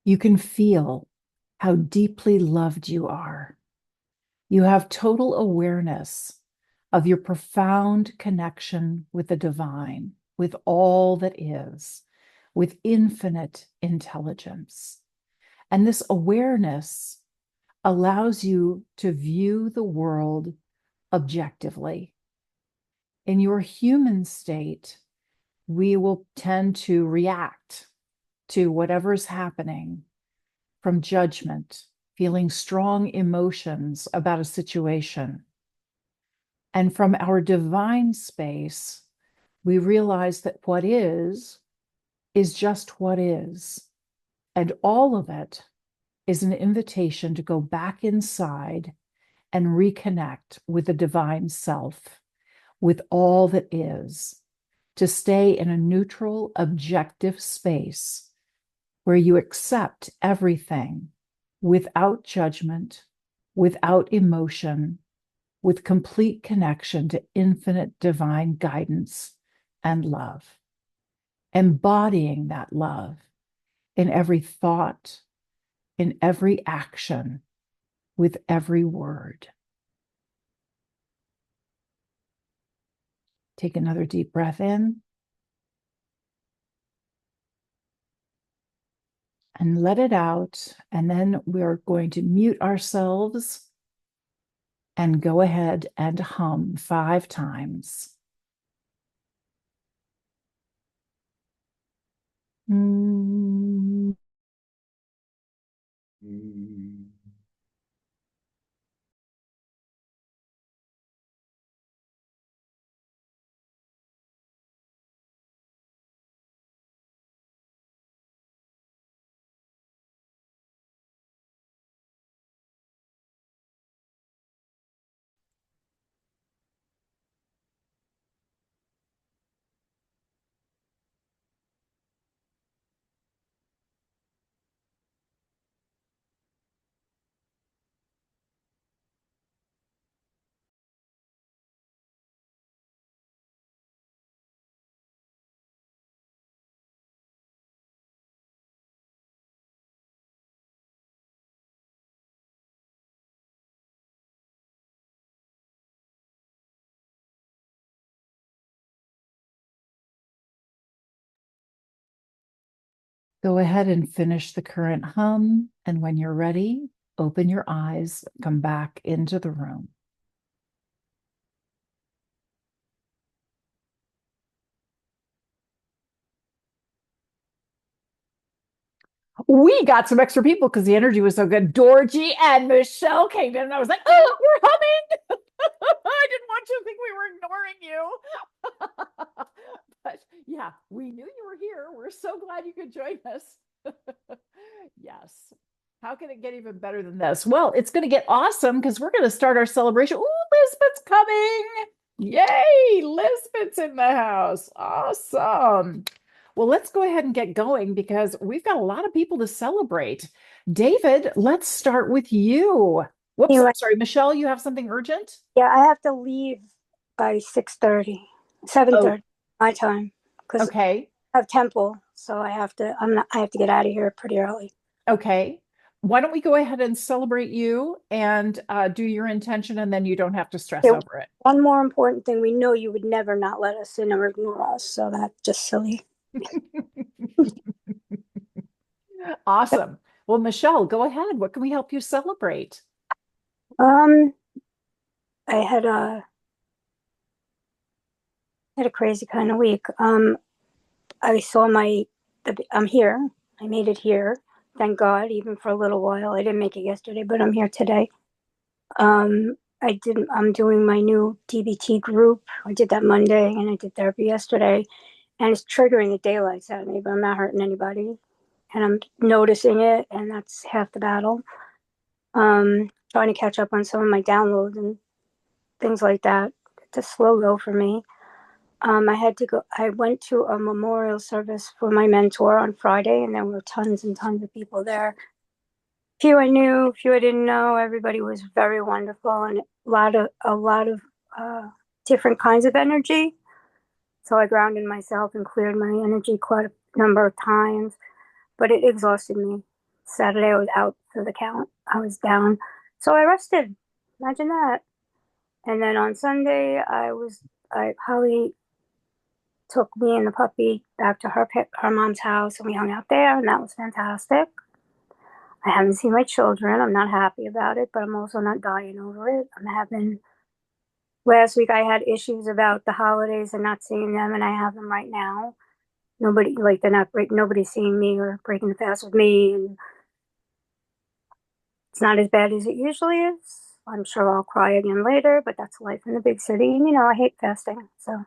You can feel how deeply loved you are. You have total awareness of your profound connection with the divine, with all that is, with infinite intelligence. And this awareness allows you to view the world objectively. In your human state, we will tend to react to whatever's happening from judgment, feeling strong emotions about a situation. And from our divine space, we realize that what is just what is. And all of it is an invitation to go back inside and reconnect with the divine self, with all that is, to stay in a neutral, objective space where you accept everything without judgment, without emotion, with complete connection to infinite divine guidance and love, embodying that love in every thought, in every action, with every word. Take another deep breath in and let it out. And then we're going to mute ourselves and go ahead and hum 5 times. Mm. Go ahead and finish the current hum. And when you're ready, open your eyes, come back into the room. We got some extra people because the energy was so good. Dorji and Michelle came in, and I was like, oh, we're humming. I didn't want you to think we were ignoring you. But yeah, we knew you were here. We're so glad you could join us. Yes. How can it get even better than this? Well, it's going to get awesome because we're going to start our celebration. Oh, Lisbeth's coming. Yay, Lisbeth's in the house. Awesome. Well, let's go ahead and get going because we've got a lot of people to celebrate. David, let's start with you. Whoops, I'm Anyway, sorry. Michelle, you have something urgent? yeah, I have to leave by 6:30, Oh, 7:30 my time because okay. I have temple, so I have to get out of here pretty early. Okay. Why don't we go ahead and celebrate you and do your intention, and then you don't have to stress Okay, over it. one more important thing, we know you would never not let us in or ignore us, so that's just silly. Awesome. Well, Michelle, go ahead. What can we help you celebrate? Um, I had a crazy kind of week. I saw I'm here. I made it here. Thank God, even for a little while. I didn't make it yesterday, but I'm here today. I'm doing my new DBT group. I did that Monday and I did therapy yesterday. And it's triggering the daylights out of me, but I'm not hurting anybody. And I'm noticing it, and that's half the battle. Trying to catch up on some of my downloads and things like that. It's a slow go for me. I went to a memorial service for my mentor on Friday, and there were tons and tons of people there. Few I knew, few I didn't know. Everybody was very wonderful, and a lot of uh, different kinds of energy. So I grounded myself and cleared my energy quite a number of times, but it exhausted me. Saturday I was out for the count. I was down. So I rested. Imagine that. And then on Sunday I Holly took me and the puppy back to her mom's house and we hung out there and that was fantastic. I haven't seen my children. I'm not happy about it, but I'm also not dying over it. I'm having last week I had issues about the holidays and not seeing them and I have them right now. Nobody like they're not nobody's seeing me or breaking the fast with me and it's not as bad as it usually is. I'm sure I'll cry again later, but that's life in the big city. And I hate fasting. So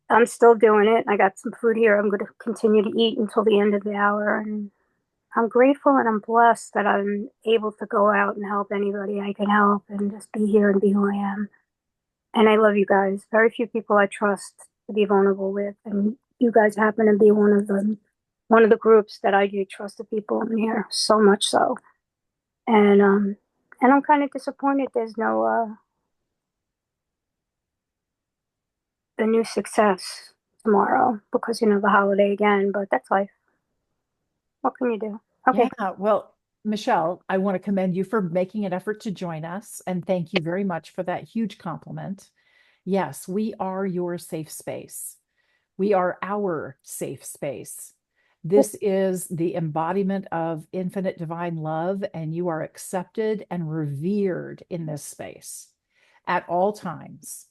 I'm still doing it. I got some food here. I'm going to continue to eat until the end of the hour. And I'm grateful and I'm blessed that I'm able to go out and help anybody I can help and just be here and be who I am. And I love you guys. Very few people I trust to be vulnerable with. And you guys happen to be one of them, one of the groups that I do trust the people in here, so much so. And I'm kind of disappointed there's no the new success tomorrow because the holiday again, but that's life. What can you do? Yeah, Okay. well, Michelle, I want to commend you for making an effort to join us, and thank you very much for that huge compliment. Yes, we are your safe space. We are our safe space. This is the embodiment of infinite divine love, and you are accepted and revered in this space at all times.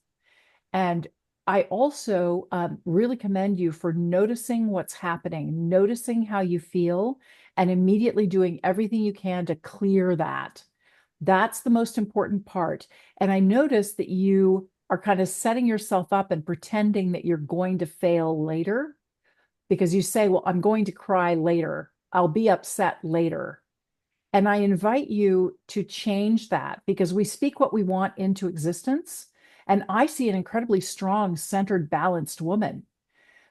And I also really commend you for noticing what's happening, noticing how you feel, and immediately doing everything you can to clear that. That's the most important part. And I noticed that you are kind of setting yourself up and pretending that you're going to fail later because you say, well, I'm going to cry later. I'll be upset later. And I invite you to change that because we speak what we want into existence. And I see an incredibly strong, centered, balanced woman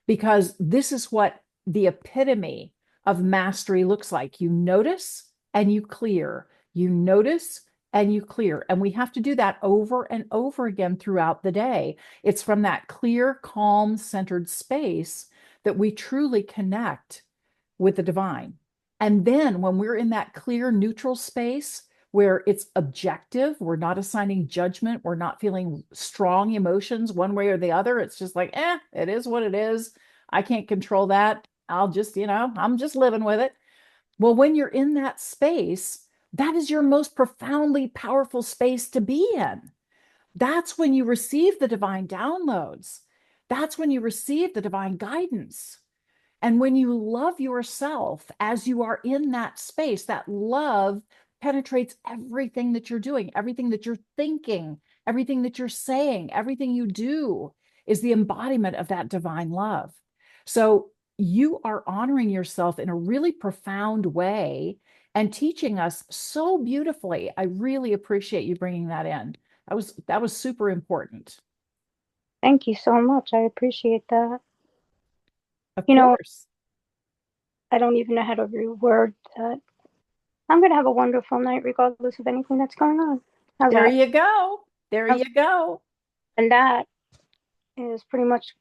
because this is what the epitome of mastery looks like. You notice and you clear. You notice and you clear. And we have to do that over and over again throughout the day. It's from that clear, calm, centered space that we truly connect with the divine. And then when we're in that clear, neutral space where it's objective, we're not assigning judgment, we're not feeling strong emotions one way or the other. It's just like, it is what it is. I can't control that. I'll just, I'm just living with it. Well, when you're in that space, that is your most profoundly powerful space to be in. That's when you receive the divine downloads. That's when you receive the divine guidance. And when you love yourself as you are in that space, that love penetrates everything that you're doing, everything that you're thinking, everything that you're saying, everything you do is the embodiment of that divine love. So you are honoring yourself in a really profound way and teaching us so beautifully. I really appreciate you bringing that in. That was super important. Thank you so much. I appreciate that. Of You know, course. I don't even know how to reword that. I'm going to have a wonderful night regardless of anything that's going on. How's There that? you go. There How's, you go. and that is pretty much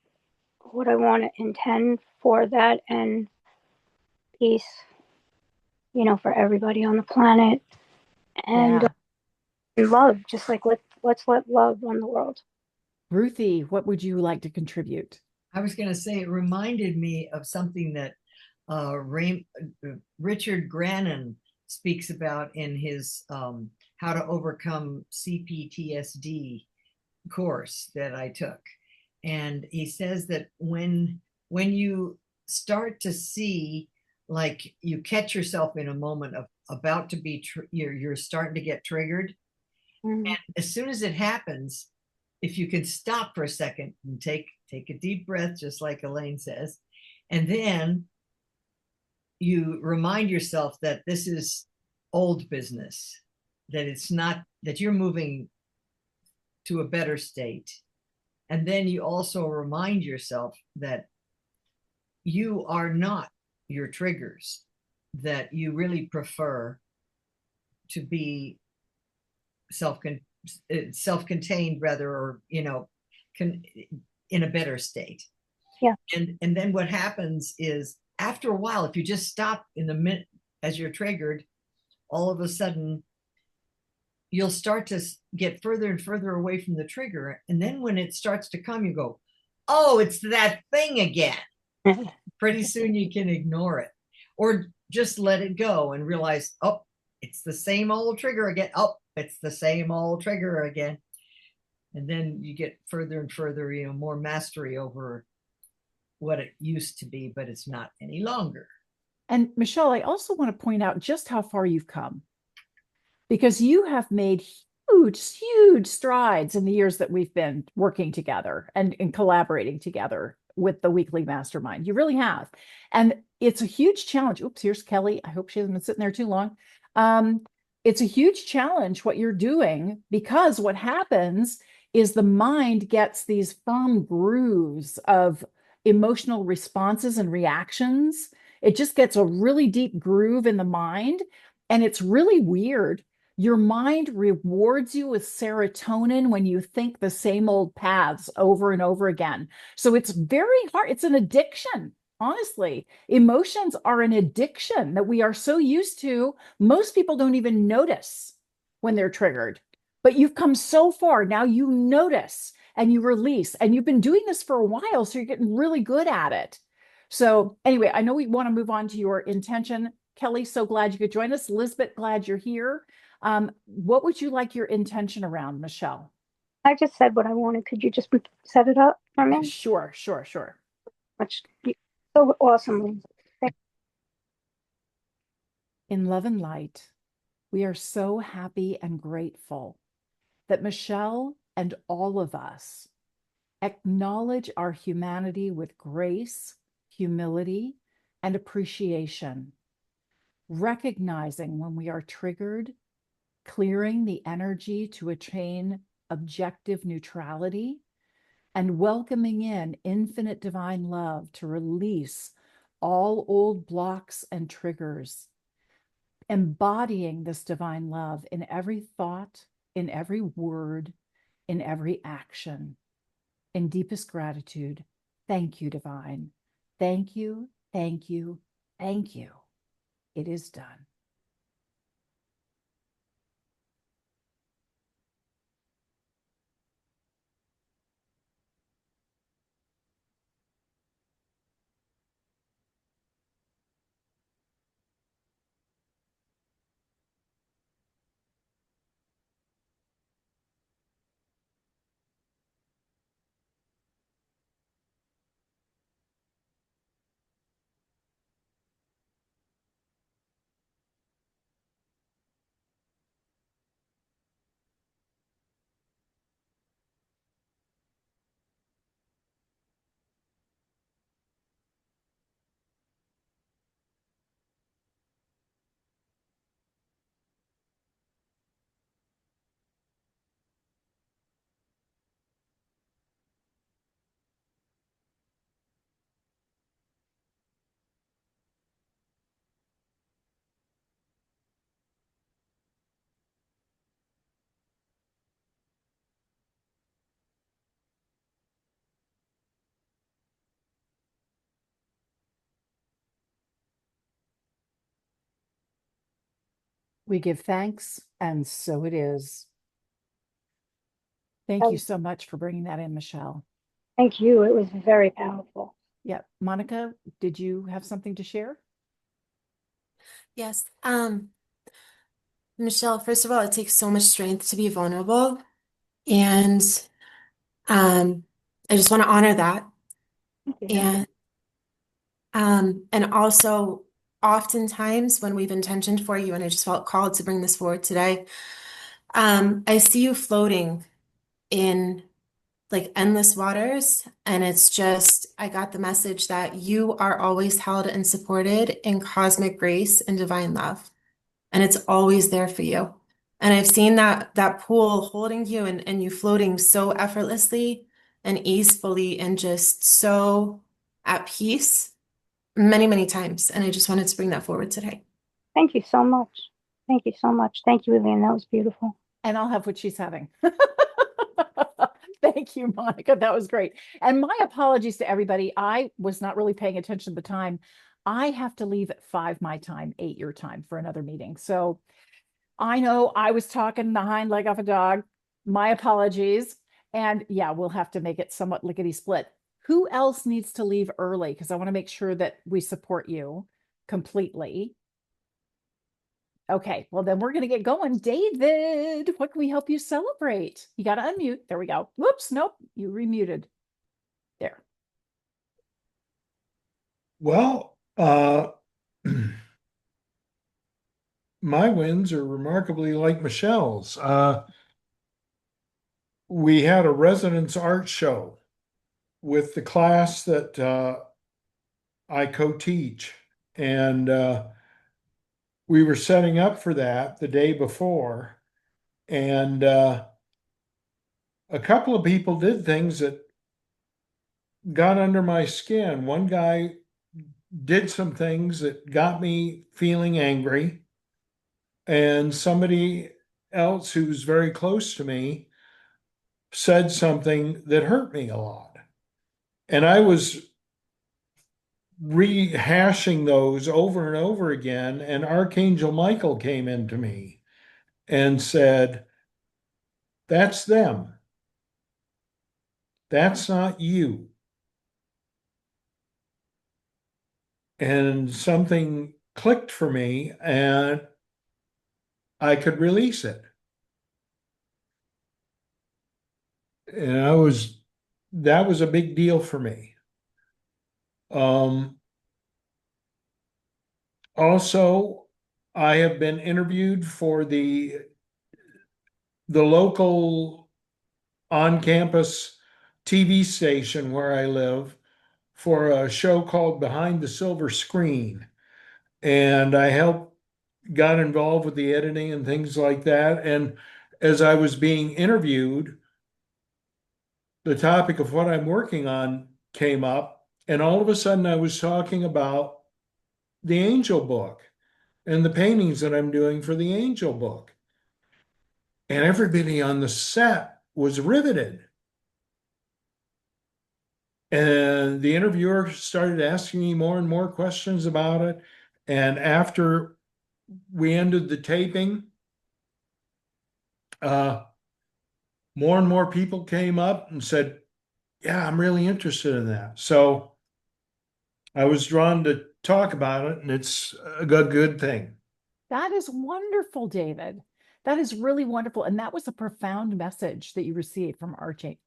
what I want to intend for that and peace, for everybody on the planet and Yeah. love. Just like let's let love run the world. Ruthie, what would you like to contribute? I was going to say it reminded me of something that Richard Grannon speaks about in his How to Overcome CPTSD course that I took. And he says that when you start to see, like you catch yourself in a moment of about to be you're starting to get triggered, Mm. and as soon as it happens, if you can stop for a second and take a deep breath, just like Elaine says, and then you remind yourself that this is old business, that it's not, that you're moving to a better state. And then you also remind yourself that you are not your triggers, that you really prefer to be self self-contained rather, or can, in a better state. Yeah. And then what happens is after a while, if you just stop in the minute, as you're triggered, all of a sudden you'll start to get further and further away from the trigger. And then when it starts to come, you go, oh, it's that thing again. Pretty soon you can ignore it or just let it go and realize, oh, it's the same old trigger again. Oh, it's the same old trigger again. And then you get further and further, more mastery over what it used to be, but it's not any longer. And Michelle, I also want to point out just how far you've come, because you have made huge strides in the years that we've been working together and collaborating together with the weekly mastermind. You really have. And it's a huge challenge. Oops, here's Kelly. I hope she hasn't been sitting there too long. It's a huge challenge what you're doing, because what happens is the mind gets these firm grooves of emotional responses and reactions. It just gets a really deep groove in the mind. And it's really weird. Your mind rewards you with serotonin when you think the same old paths over and over again. So it's very hard. It's an addiction. Honestly, emotions are an addiction that we are so used to. Most people don't even notice when they're triggered, but you've come so far. Now you notice and you release, and you've been doing this for a while. So you're getting really good at it. So anyway, I know we want to move on to your intention. Kelly, so glad you could join us. Elizabeth, glad you're here. What would you like your intention around, Michelle? I just said what I wanted. Could you just set it up for me? Sure. Much so awesomely. In love and light, we are so happy and grateful that Michelle and all of us acknowledge our humanity with grace, humility, and appreciation, recognizing when we are triggered, clearing the energy to attain objective neutrality, and welcoming in infinite divine love to release all old blocks and triggers, embodying this divine love in every thought, in every word, in every action. In deepest gratitude, thank you, divine. Thank you, thank you, thank you. It is done. We give thanks, and so it is. Thank you so much for bringing that in, Michelle. Thank you. It was very powerful. Yeah. Monica, did you have something to share? Yes. Michelle, first of all, it takes so much strength to be vulnerable. And I just want to honor that. And also oftentimes when we've intentioned for you, and I just felt called to bring this forward today, I see you floating in like endless waters. And it's just, I got the message that you are always held and supported in cosmic grace and divine love. And it's always there for you. And I've seen that pool holding you and you floating so effortlessly and easefully and just so at peace many, many times. And I just wanted to bring that forward today. Thank you so much. Thank you so much. Thank you, Elaine. That was beautiful. And I'll have what she's having. Thank you, Monica. That was great. And my apologies to everybody. I was not really paying attention at the time. I have to leave at 5 my time, 8 your time for another meeting. So I know I was talking the hind leg off a dog. My apologies. And yeah, we'll have to make it somewhat lickety split. Who else needs to leave early? Because I want to make sure that we support you completely. Okay, well, then we're going to get going. David, what can we help you celebrate? You got to unmute. There we go. Whoops, nope, you remuted. There. Well, my wins are remarkably like Michelle's. We had a residence art show with the class that I co-teach, and we were setting up for that the day before, and a couple of people did things that got under my skin. One guy did some things that got me feeling angry, and somebody else who's very close to me said something that hurt me a lot. And I was rehashing those over and over again. And Archangel Michael came into me and said, "That's them. That's not you." And something clicked for me and I could release it. And that was a big deal for me. Also, I have been interviewed for the local on-campus TV station where I live for a show called Behind the Silver Screen. And I got involved with the editing and things like that. And as I was being interviewed, the topic of what I'm working on came up. And all of a sudden, I was talking about the Angel Book and the paintings that I'm doing for the Angel Book. And everybody on the set was riveted. And the interviewer started asking me more and more questions about it. And after we ended the taping, more and more people came up and said, "Yeah, I'm really interested in that." So I was drawn to talk about it, and it's a good thing. That is wonderful, David. That is really wonderful. And that was a profound message that you received from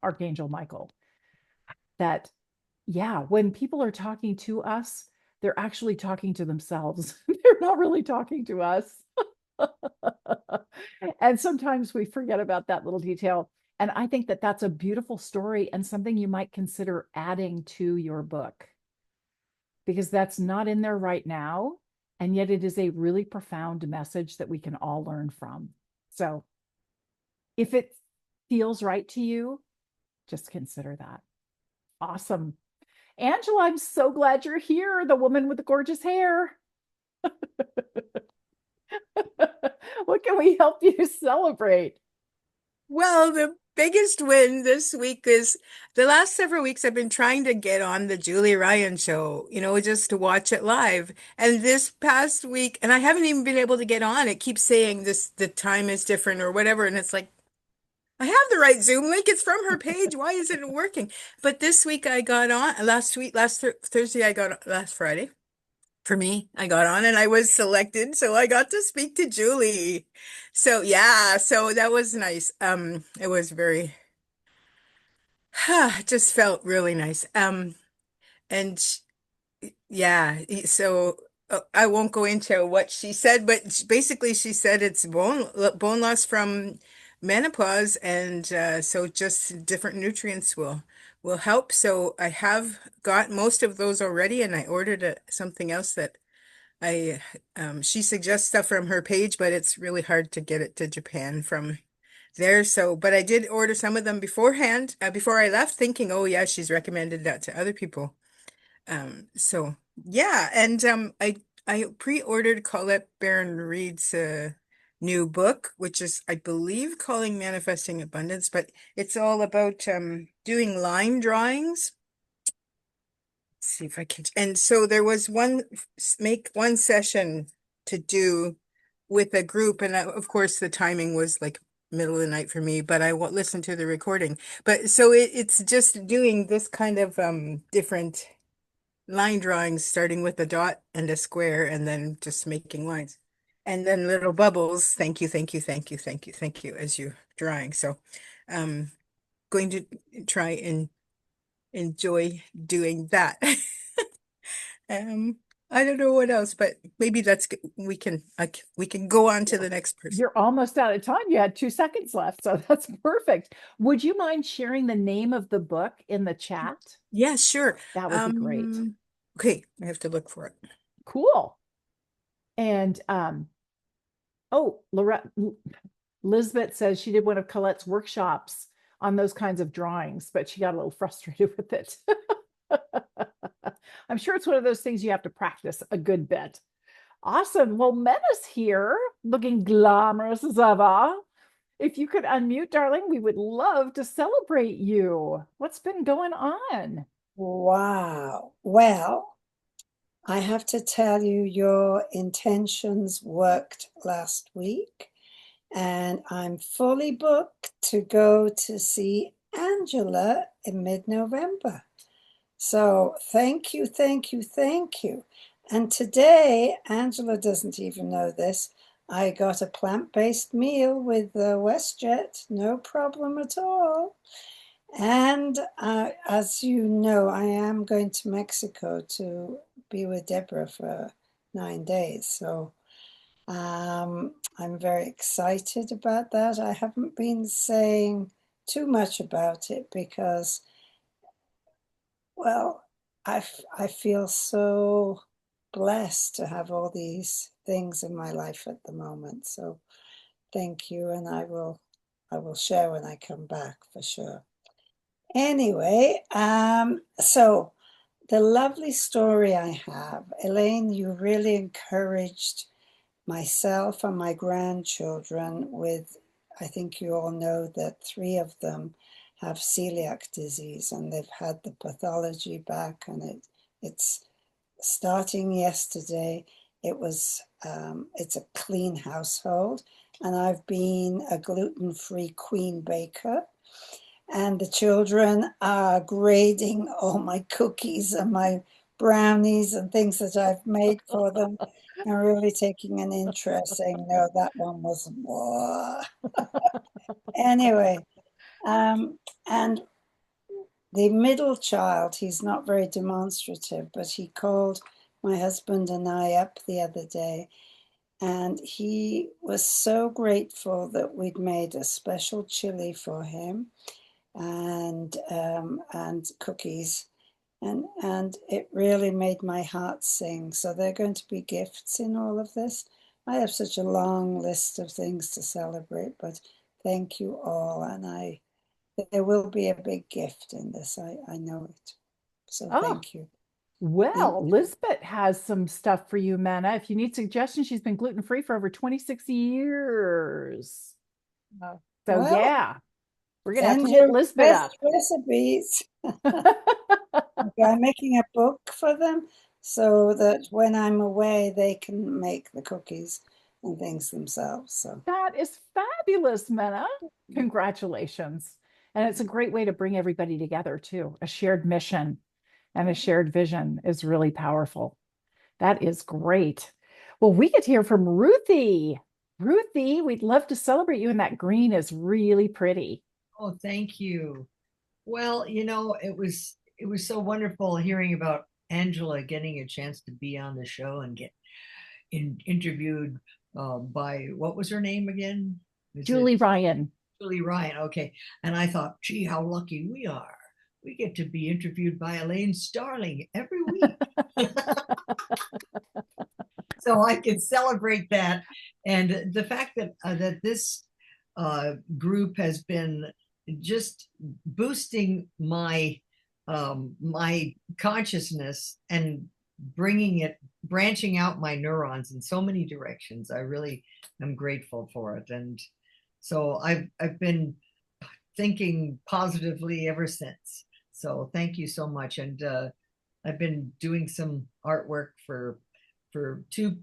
Archangel Michael. That, yeah, when people are talking to us, they're actually talking to themselves. They're not really talking to us. And sometimes we forget about that little detail. And I think that that's a beautiful story and something you might consider adding to your book because that's not in there right now. And yet it is a really profound message that we can all learn from. So if it feels right to you, just consider that. Awesome. Angela, I'm so glad you're here, the woman with the gorgeous hair. What can we help you celebrate? Well, the biggest win this week is the last several weeks I've been trying to get on the Julie Ryan show, just to watch it live. And this past week, and I haven't even been able to get on. It keeps saying the time is different or whatever. And it's like, I have the right Zoom link. It's from her page. Why isn't it working? But this week I got on, last Thursday, last Friday. For me, I got on and I was selected, so I got to speak to Julie. So yeah, so that was nice. It was very, it just felt really nice. And yeah, so I won't go into what she said, but basically she said it's bone loss from menopause, and so just different nutrients will help. So I have got most of those already, and I ordered something else that she suggests stuff from her page, but it's really hard to get it to Japan from there. So, but I did order some of them beforehand, before I left, thinking, oh yeah, she's recommended that to other people. So yeah, and I pre-ordered Colette Baron Reed's new book, which is, I believe, Calling Manifesting Abundance, but it's all about doing line drawings. see if I can. And so there was make one session to do with a group, and of course the timing was like middle of the night for me, but I won't listen to the recording. But so it's just doing this kind of different line drawings, starting with a dot and a square, and then just making lines, and then little bubbles. Thank you, thank you, thank you, thank you, thank you, as you're drawing. So, going to try and enjoy doing that. Um, I don't know what else, but maybe that's good. We can go on to the next person. You're almost out of time. You had 2 seconds left, so that's perfect. Would you mind sharing the name of the book in the chat? Yeah, sure. That would be great. Okay, I have to look for it. Cool. And oh, Lisbeth says she did one of Colette's workshops on those kinds of drawings, but she got a little frustrated with it. I'm sure it's one of those things you have to practice a good bit. Awesome. Well, Mena's here, looking glamorous as ever. If you could unmute, darling, we would love to celebrate you. What's been going on? Wow. Well, I have to tell you, your intentions worked last week, and I'm fully booked to go to see Angela in mid-November. So thank you, thank you, thank you. And today, Angela doesn't even know this, I got a plant-based meal with WestJet, no problem at all. And as you know, I am going to Mexico to be with Deborah for 9 days. So I'm very excited about that. I haven't been saying too much about it because, well, I feel so blessed to have all these things in my life at the moment. So thank you, and I will share when I come back for sure. Anyway, so the lovely story I have, Elaine, you really encouraged myself and my grandchildren with, I think you all know that 3 of them have celiac disease, and they've had the pathology back, and it's starting yesterday. It's a clean household, and I've been a gluten-free queen baker. And the children are grading all my cookies and my brownies and things that I've made for them, and really taking an interest, saying, no, that one wasn't. Anyway, and the middle child, he's not very demonstrative, but he called my husband and I up the other day, and he was so grateful that we'd made a special chili for him and cookies, and it really made my heart sing. So they're going to be gifts in all of this. I have such a long list of things to celebrate, but thank you all, and there will be a big gift in this. I know it. So thank you. Well, Lisbeth has some stuff for you, Mena. If you need suggestions, she's been gluten-free for over 26 years. So well, yeah. We're going to have to send hit your Lisbeth up. best recipes. I'm making a book for them so that when I'm away, they can make the cookies and things themselves. So That is fabulous, Mena. Congratulations. And it's a great way to bring everybody together too. A shared mission and a shared vision is really powerful. That is great. Well, we get to hear from Ruthie. Ruthie, we'd love to celebrate you, and that green is really pretty. Oh, thank you. Well, you know, it was so wonderful hearing about Angela getting a chance to be on the show and get interviewed by, what was her name again? Julie Ryan. Julie Ryan. Okay. And I thought, gee, how lucky we are. We get to be interviewed by Elaine Starling every week. So I can celebrate that. And the fact that that this group has been just boosting my my consciousness and branching out my neurons in so many directions. I really am grateful for it. And so I've been thinking positively ever since. So thank you so much. And I've been doing some artwork for two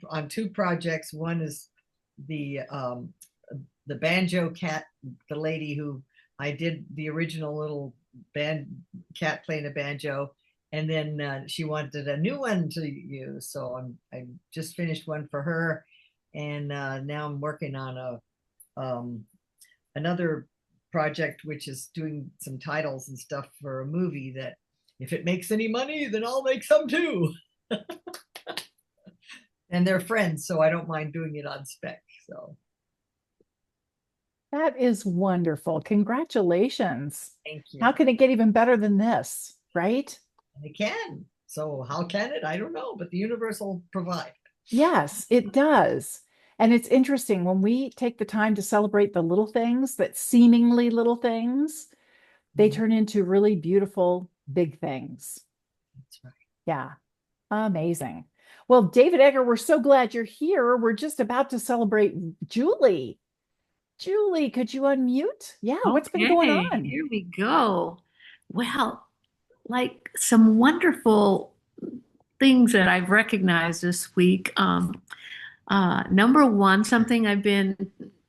projects. One is the banjo cat, the lady who I did the original little band cat playing a banjo, and then she wanted a new one to use. So I just finished one for her, and now I'm working on another project which is doing some titles and stuff for a movie that if it makes any money, then I'll make some too. And they're friends, so I don't mind doing it on spec. So That is wonderful. Congratulations. thank you. How can it get even better than this, right? It can. So how can it? I don't know, but the universe will provide. Yes, it does. And it's interesting when we take the time to celebrate the little things, that seemingly little things, they turn into really beautiful, big things. That's right. Yeah, amazing. Well, David Egger, we're so glad you're here. We're just about to celebrate Julie. Julie, could you unmute? Yeah, what's been going Okay, on? here we go. Well, like some wonderful things that I've recognized this week. Number one, something I've been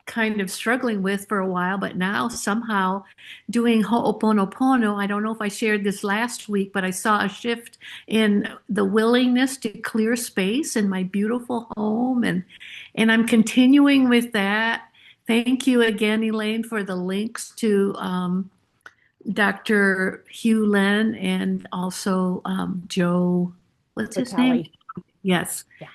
kind of struggling with for a while, but now somehow doing Ho'oponopono. I don't know if I shared this last week, but I saw a shift in the willingness to clear space in my beautiful home, and I'm continuing with that. Thank you again, Elaine, for the links to Dr. Hugh Len and also Joe, what's his name? Vitale. Yes. Yeah.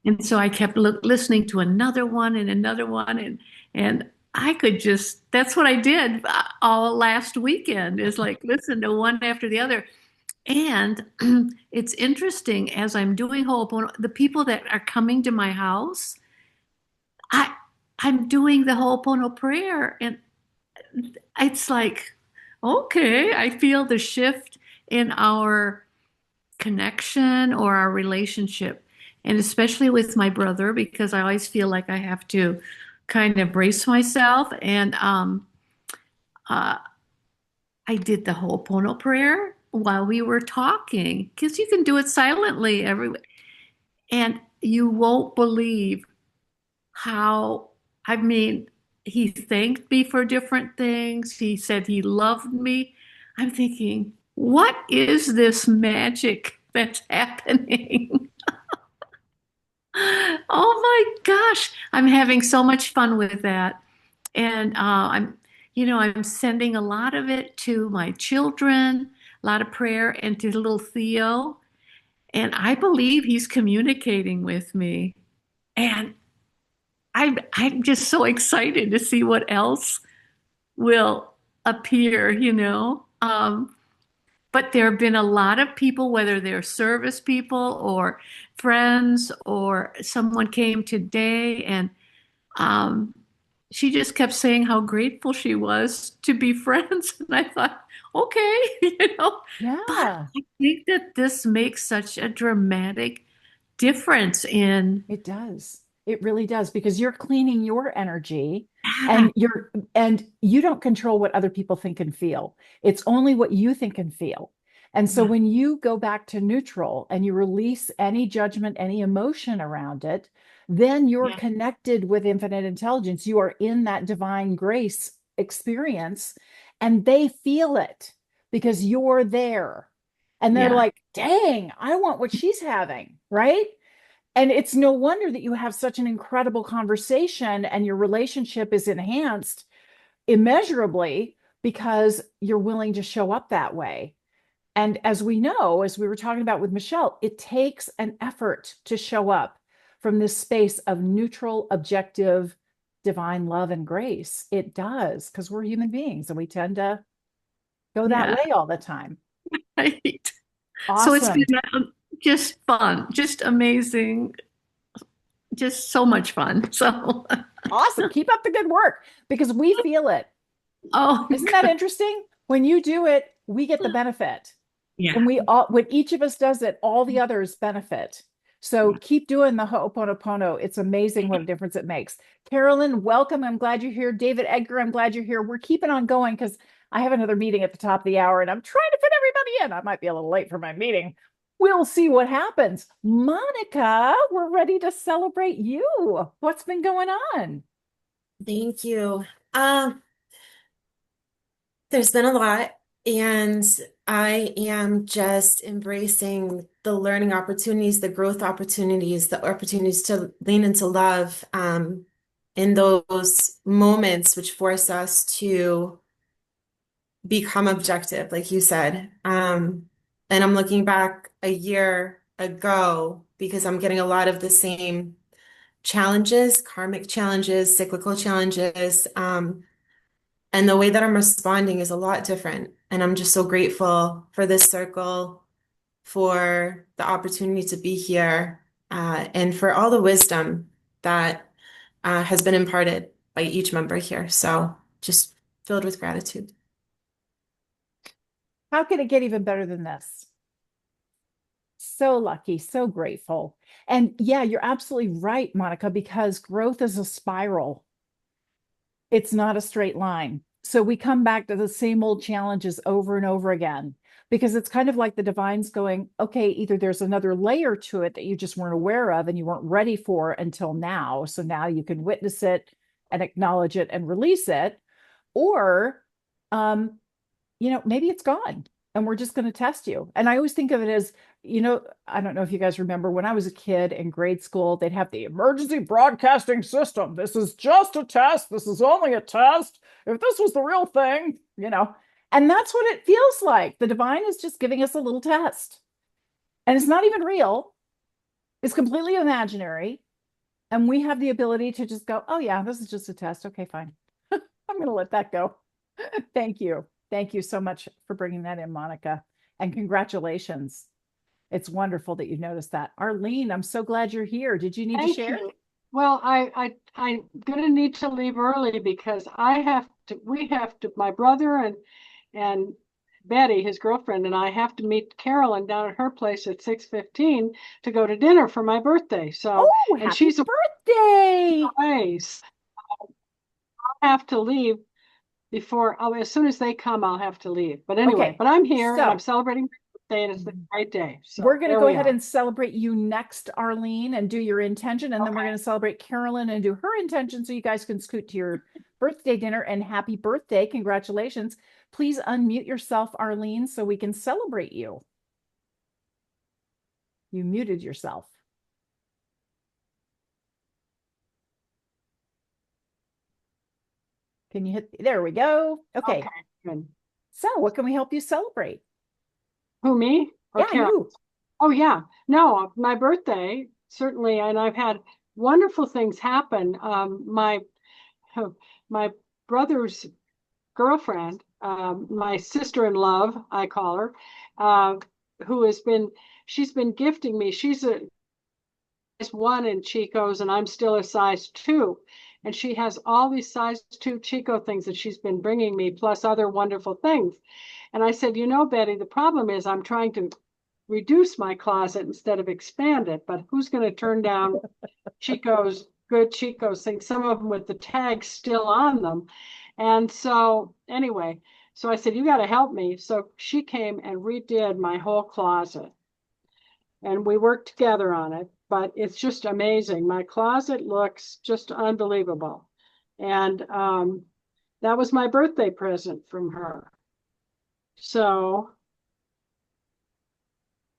And so I kept listening to another one and another one, and I could just, that's what I did all last weekend, is like listen to one after the other. And it's interesting, as I'm doing Ho'oponopono, the people that are coming to my house, I I'm doing the Ho'oponopono prayer, and it's like, okay, I feel the shift in our connection or our relationship. And especially with my brother, because I always feel like I have to kind of brace myself. And uh, I did the Ho'oponopono prayer while we were talking, because you can do it silently everywhere. And you won't believe how, I mean, he thanked me for different things. He said he loved me. I'm thinking, what is this magic that's happening? Oh my gosh, I'm having so much fun with that. And I'm sending a lot of it to my children, a lot of prayer, and to little Theo. And I believe he's communicating with me. And I'm just so excited to see what else will appear. But there have been a lot of people, whether they're service people or friends, or someone came today, and um, she just kept saying how grateful she was to be friends. And I thought, okay, but Yeah, I think that this makes such a dramatic difference in, it does. It really does, because you're cleaning your energy, yeah, and you don't control what other people think and feel. It's only what you think and feel. And so yeah, when you go back to neutral and you release any judgment, any emotion around it, then you're yeah, connected with infinite intelligence. You are in that divine grace experience, and they feel it because you're there. And they're yeah, like, dang, I want what she's having, right? And it's no wonder that you have such an incredible conversation and your relationship is enhanced immeasurably because you're willing to show up that way. And as we know, as we were talking about with Michelle, it takes an effort to show up from this space of neutral, objective, divine love and grace. It does, because we're human beings and we tend to go that yeah, way all the time. right. So it's been Awesome. just fun, just amazing, just so much fun. So, Awesome. Keep up the good work because we feel it. oh, Isn't that interesting? When you do it, we get the benefit. yeah, When each of us does it, all the others benefit. So keep doing the Ho'oponopono. It's amazing what a difference it makes. Carolyn, welcome. I'm glad you're here. David Edgar, I'm glad you're here. We're keeping on going because I have another meeting at the top of the hour and I'm trying to fit everybody in. I might be a little late for my meeting. We'll see what happens. Monica, we're ready to celebrate you. What's been going on? Thank you. Um, there's been a lot, and I am just embracing the learning opportunities, the growth opportunities, the opportunities to lean into love, in those moments which force us to become objective, like you said. And I'm looking back a year ago because I'm getting a lot of the same challenges, karmic challenges, cyclical challenges. And the way that I'm responding is a lot different. And I'm just so grateful for this circle, for the opportunity to be here, and for all the wisdom that has been imparted by each member here. So just filled with gratitude. How can it get even better than this? So lucky, so grateful. And yeah, you're absolutely right, Monica, because growth is a spiral. It's not a straight line. So we come back to the same old challenges over and over again because it's kind of like the divine's going, okay, either there's another layer to it that you just weren't aware of and you weren't ready for until now. So now you can witness it and acknowledge it and release it. Or, um, maybe it's gone and we're just going to test you. And I always think of it as, I don't know if you guys remember when I was a kid in grade school, they'd have the emergency broadcasting system. This is just a test. This is only a test. If this was the real thing. And that's what it feels like. The divine is just giving us a little test. And it's not even real. It's completely imaginary. And we have the ability to just go, oh, yeah, this is just a test. Okay, fine. I'm going to let that go. Thank you. Thank you so much for bringing that in, Monica. And congratulations. It's wonderful that you noticed that. Arlene, I'm so glad you're here. Did you need to Thank share? you. Well, I'm gonna need to leave early because we have to, my brother and Betty, his girlfriend, and I have to meet Carolyn down at her place at 6:15 to go to dinner for my birthday. So, Oh, and happy she's birthday. away. So I have to leave as soon as they come, I'll have to leave. But anyway, Okay, but I'm here and so- I'm celebrating my birthday and it's a great day. So We're going to there go we ahead are. and celebrate you next, Arlene, and do your intention. And then we're going to celebrate Carolyn and do her intention so you guys can scoot to your birthday dinner. And happy birthday. Congratulations. Please unmute yourself, Arlene, so we can celebrate you. You muted yourself. Can you hit? There we go. Okay. Good. So what can we help you celebrate? Who, me? Or Yeah, Carol? you. Oh yeah, no, my birthday certainly, and I've had wonderful things happen. My brother's girlfriend, my sister in love, I call her, who she's been gifting me. She's a size 1 in Chico's, and I'm still a size 2. And she has all these size 2 Chico things that she's been bringing me, plus other wonderful things. And I said, Betty, the problem is I'm trying to reduce my closet instead of expand it. But who's going to turn down good Chico's things, some of them with the tags still on them. And so anyway, so I said, you got to help me. So she came and redid my whole closet. And we worked together on it, but it's just amazing. My closet looks just unbelievable. And that was my birthday present from her. So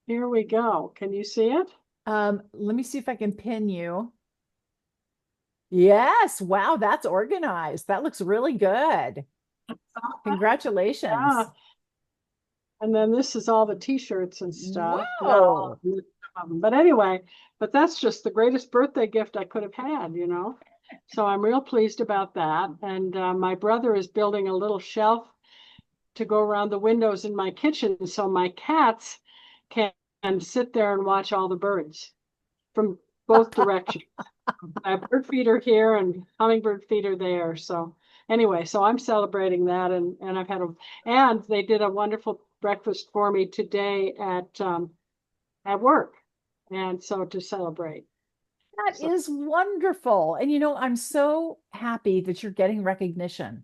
here we go. Can you see it? Let me see if I can pin you. Yes. Wow, that's organized. That looks really good. Congratulations. Yeah. And then this is all the t-shirts and stuff. Wow. But anyway, but that's just the greatest birthday gift I could have had, So I'm real pleased about that. And my brother is building a little shelf to go around the windows in my kitchen so my cats can sit there and watch all the birds from both directions. I have bird feeder here and hummingbird feeder there. So anyway, so I'm celebrating that, and and they did a wonderful breakfast for me today at work, and so to celebrate. That is wonderful. And I'm so happy that you're getting recognition.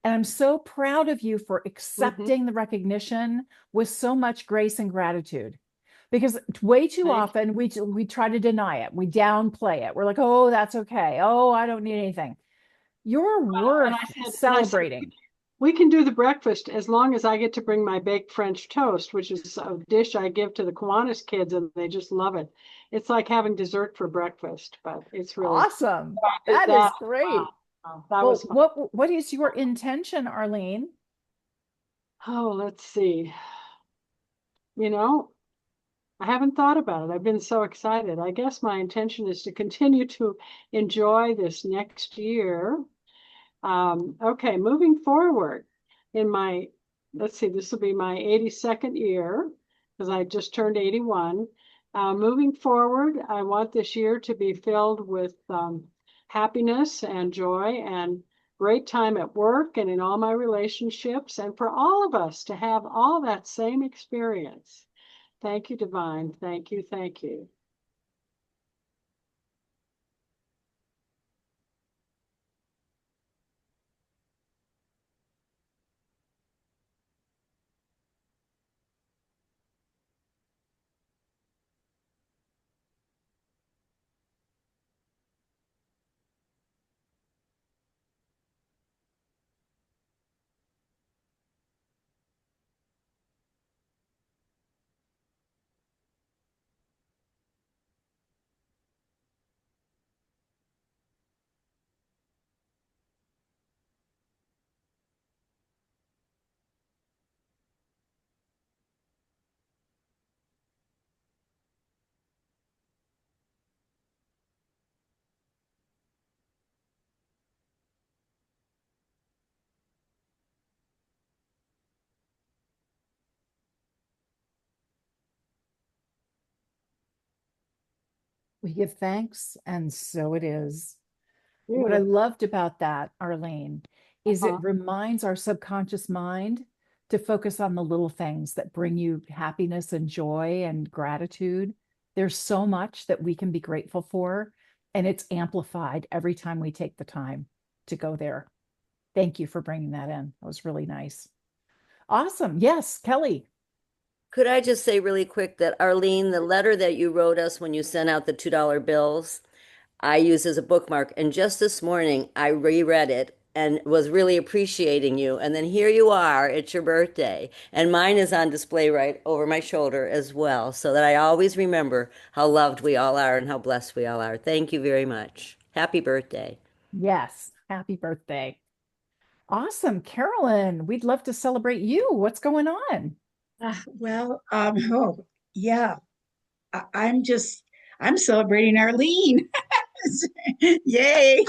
And I'm so proud of you for accepting the recognition with so much grace and gratitude. Because way too Thank often we try to deny it. We downplay it. We're like, oh, that's okay. Oh, I don't need anything. You're And worth I said, celebrating. we can do the breakfast as long as I get to bring my baked French toast, which is a dish I give to the Kiwanis kids, and they just love it. It's like having dessert for breakfast, but it's really Awesome. did That is that. great. That Well, was fun. what is your intention, Arlene? Oh, let's see. You know, I haven't thought about it. I've been so excited. I guess my intention is to continue to enjoy this next year. Okay, moving forward in my, let's see, this will be my 82nd year because I just turned 81. Moving forward, I want this year to be filled with happiness and joy and great time at work and in all my relationships, and for all of us to have all that same experience. Thank you, Divine. Thank you. Thank you. We give thanks, and so it is. What I You. loved about that, Arlene, is it Uh-huh. reminds our subconscious mind to focus on the little things that bring you happiness and joy and gratitude. There's so much that we can be grateful for, and it's amplified every time we take the time to go there. Thank you for bringing that in. That was really nice. Awesome. Yes, Kelly. Could I just say really quick that Arlene, the letter that you wrote us when you sent out the $2 bills, I use as a bookmark. And just this morning, I reread it and was really appreciating you. And then here you are, it's your birthday. And mine is on display right over my shoulder as well, so that I always remember how loved we all are and how blessed we all are. Thank you very much. Happy birthday. Yes, happy birthday. Awesome. Carolyn, we'd love to celebrate you. What's going on? Oh, yeah, I'm celebrating Arlene. Yay.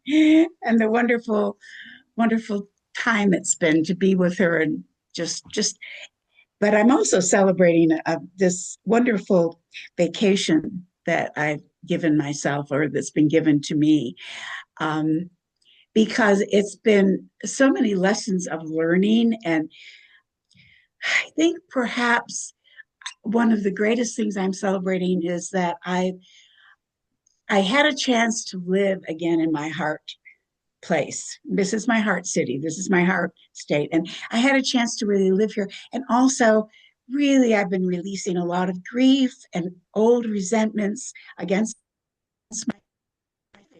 And the wonderful time it's been to be with her and but I'm also celebrating this wonderful vacation that I've given myself or that's been given to me. Um, because it's been so many lessons of learning. And I think perhaps one of the greatest things I'm celebrating is that I had a chance to live again in my heart place. This is my heart city. This is my heart state. And I had a chance to really live here. And also, really, I've been releasing a lot of grief and old resentments against my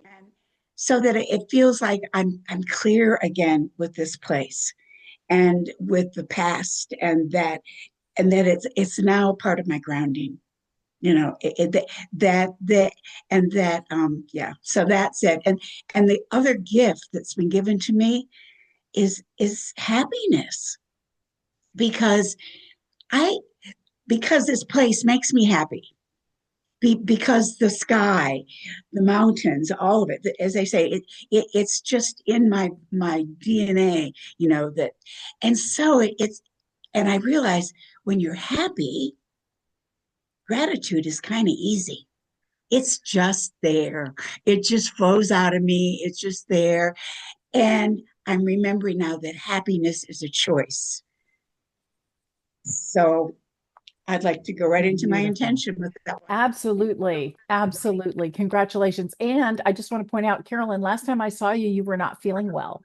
and so that it feels like I'm clear again with this place and with the past and that it's now part of my grounding. That and that yeah, so that's it. And the other gift that's been given to me is happiness, because I because this place makes me happy. Because the sky, the mountains, all of it, as I say, it's just in my DNA, that. And so it's and I realize when you're happy, gratitude is kind of easy. It's just there. It just flows out of me. It's just there. And I'm remembering now that happiness is a choice. So I'd like to go right into my Beautiful. intention with that one. Absolutely. Absolutely. Congratulations. And I just want to point out, Carolyn, last time I saw you, you were not feeling well.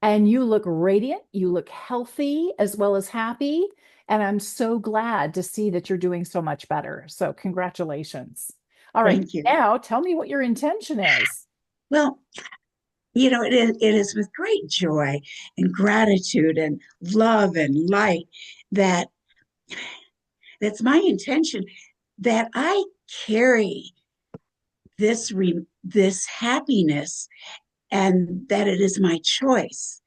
And you look radiant, you look healthy as well as happy. And I'm so glad to see that you're doing so much better. So congratulations. All right, Thank you. now tell me what your intention is. Well, it is with great joy and gratitude and love and light that that's my intention that I carry this happiness, and that it is my choice,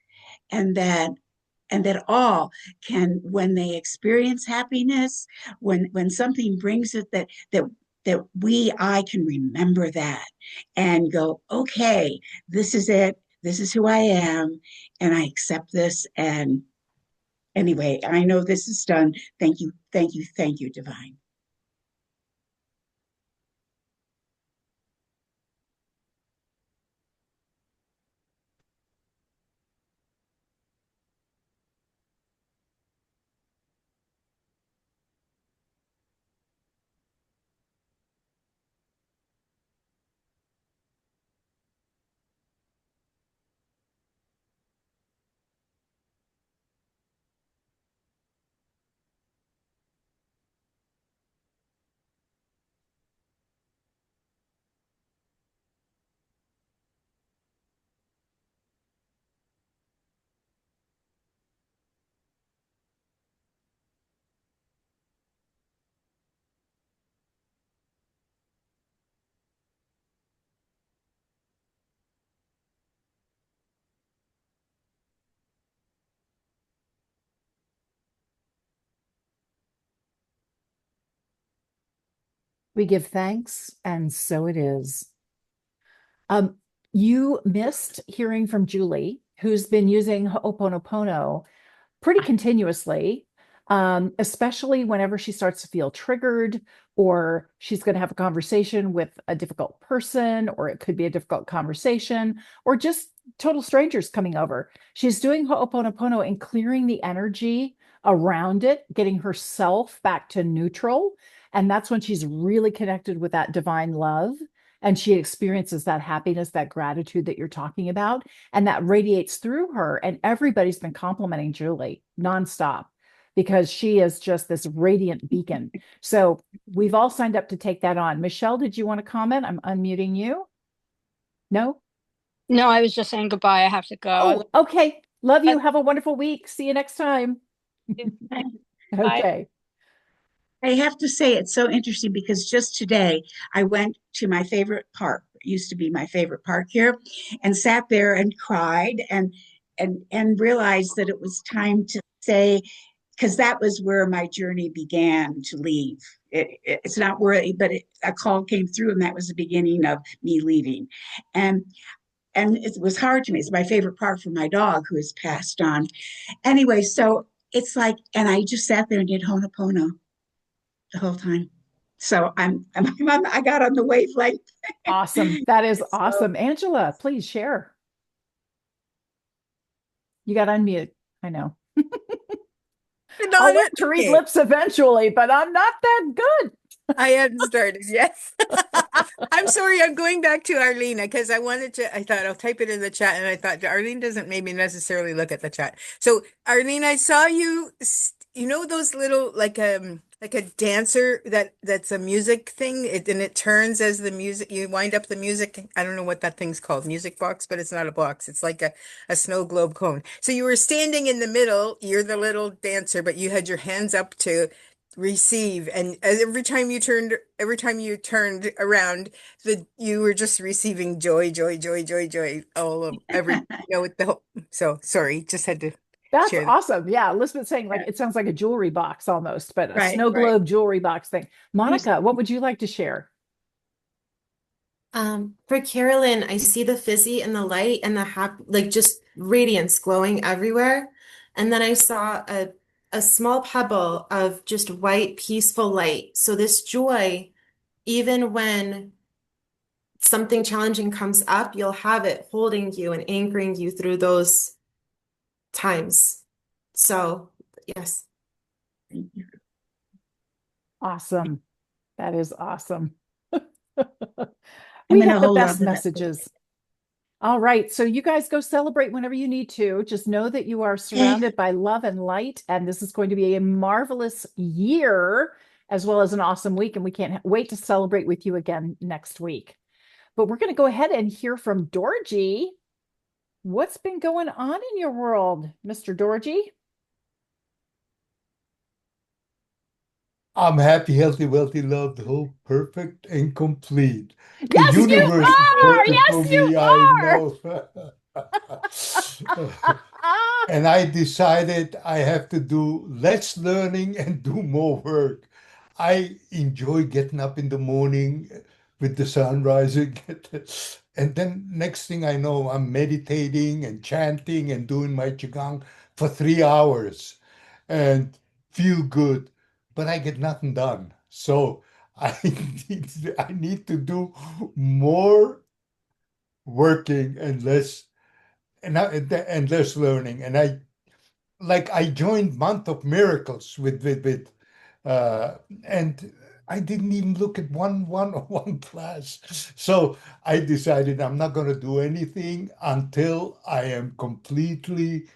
and that all can, when they experience happiness, when something brings it, that I can remember that and go, okay, this is it, this is who I am, and I accept this. And anyway, I know this is done. Thank you, thank you, thank you, Divine. We give thanks, and so it is. Um, you missed hearing from Julie, who's been using Ho'oponopono pretty continuously, especially whenever she starts to feel triggered, or she's going to have a conversation with a difficult person, or it could be a difficult conversation, or just total strangers coming over. She's doing Ho'oponopono and clearing the energy around it, getting herself back to neutral. And that's when she's really connected with that divine love. And she experiences that happiness, that gratitude that you're talking about, and that radiates through her. And everybody's been complimenting Julie nonstop because she is just this radiant beacon. So we've all signed up to take that on. Michelle, did you want to comment? I'm unmuting you. No? No, I was just saying goodbye. I have to go. Oh, okay. Love you. Have a wonderful week. See you next time. Bye. Okay. I have to say, it's so interesting because just today I went to my favorite park. It used to be my favorite park here, and sat there and cried and realized that it was time to say, because that was where my journey began to leave. It's not where, but a call came through, and that was the beginning of me leaving. And and it was hard to me. It's my favorite park for my dog who has passed on. Anyway, so it's like, and I just sat there and did Honopono the whole time. So I got on the wavelength. Awesome. That is So, awesome. Angela, please share. You got unmute. I know. I'll Not learn it. to read Okay. lips eventually, but I'm not that good. I hadn't started. Yes. I'm sorry. I'm going back to Arlene because I thought I'll type it in the chat, and I thought Arlene doesn't maybe necessarily look at the chat. So Arlene, I saw you, you know, those little, like a dancer that's a music thing, and it turns as the music, you wind up the music. I don't know what that thing's called, music box, but it's not a box. It's like a snow globe cone. So you were standing in the middle, you're the little dancer, but you had your hands up to receive, and every time you turned around, you were just receiving joy, joy, joy, joy, joy, all of every, with the whole, so sorry, just had to That's share that. awesome. Yeah, Elizabeth's saying like it sounds like a jewelry box almost, but a right, snow right. globe jewelry box thing. Monica, what would you like to share? For Carolyn, I see the fizzy and the light and the like just radiance glowing everywhere. And then I saw a small pebble of just white, peaceful light. So this joy, even when something challenging comes up, you'll have it holding you and anchoring you through those times. So, yes. Awesome. That is awesome. I'm We going to have the hold on best to that. messages. All right. So you guys go celebrate whenever you need to. Just know that you are Okay. surrounded by love and light, and this is going to be a marvelous year as well as an awesome week. And we can't wait to celebrate with you again next week. But we're going to go ahead and hear from Dorji. What's been going on in your world, Mr. Dorji? I'm happy, healthy, wealthy, loved, whole, perfect, and complete. The Yes, you universe is are. working for Yes, you me, I are. know. And I decided I have to do less learning and do more work. I enjoy getting up in the morning with the sun rising. And then next thing I know, I'm meditating and chanting and doing my Qigong for 3 hours and feel good, but I get nothing done. So I I need to do more working and less and less learning. And I joined Month of Miracles with and I didn't even look at one class. So I decided I'm not going to do anything until I am completely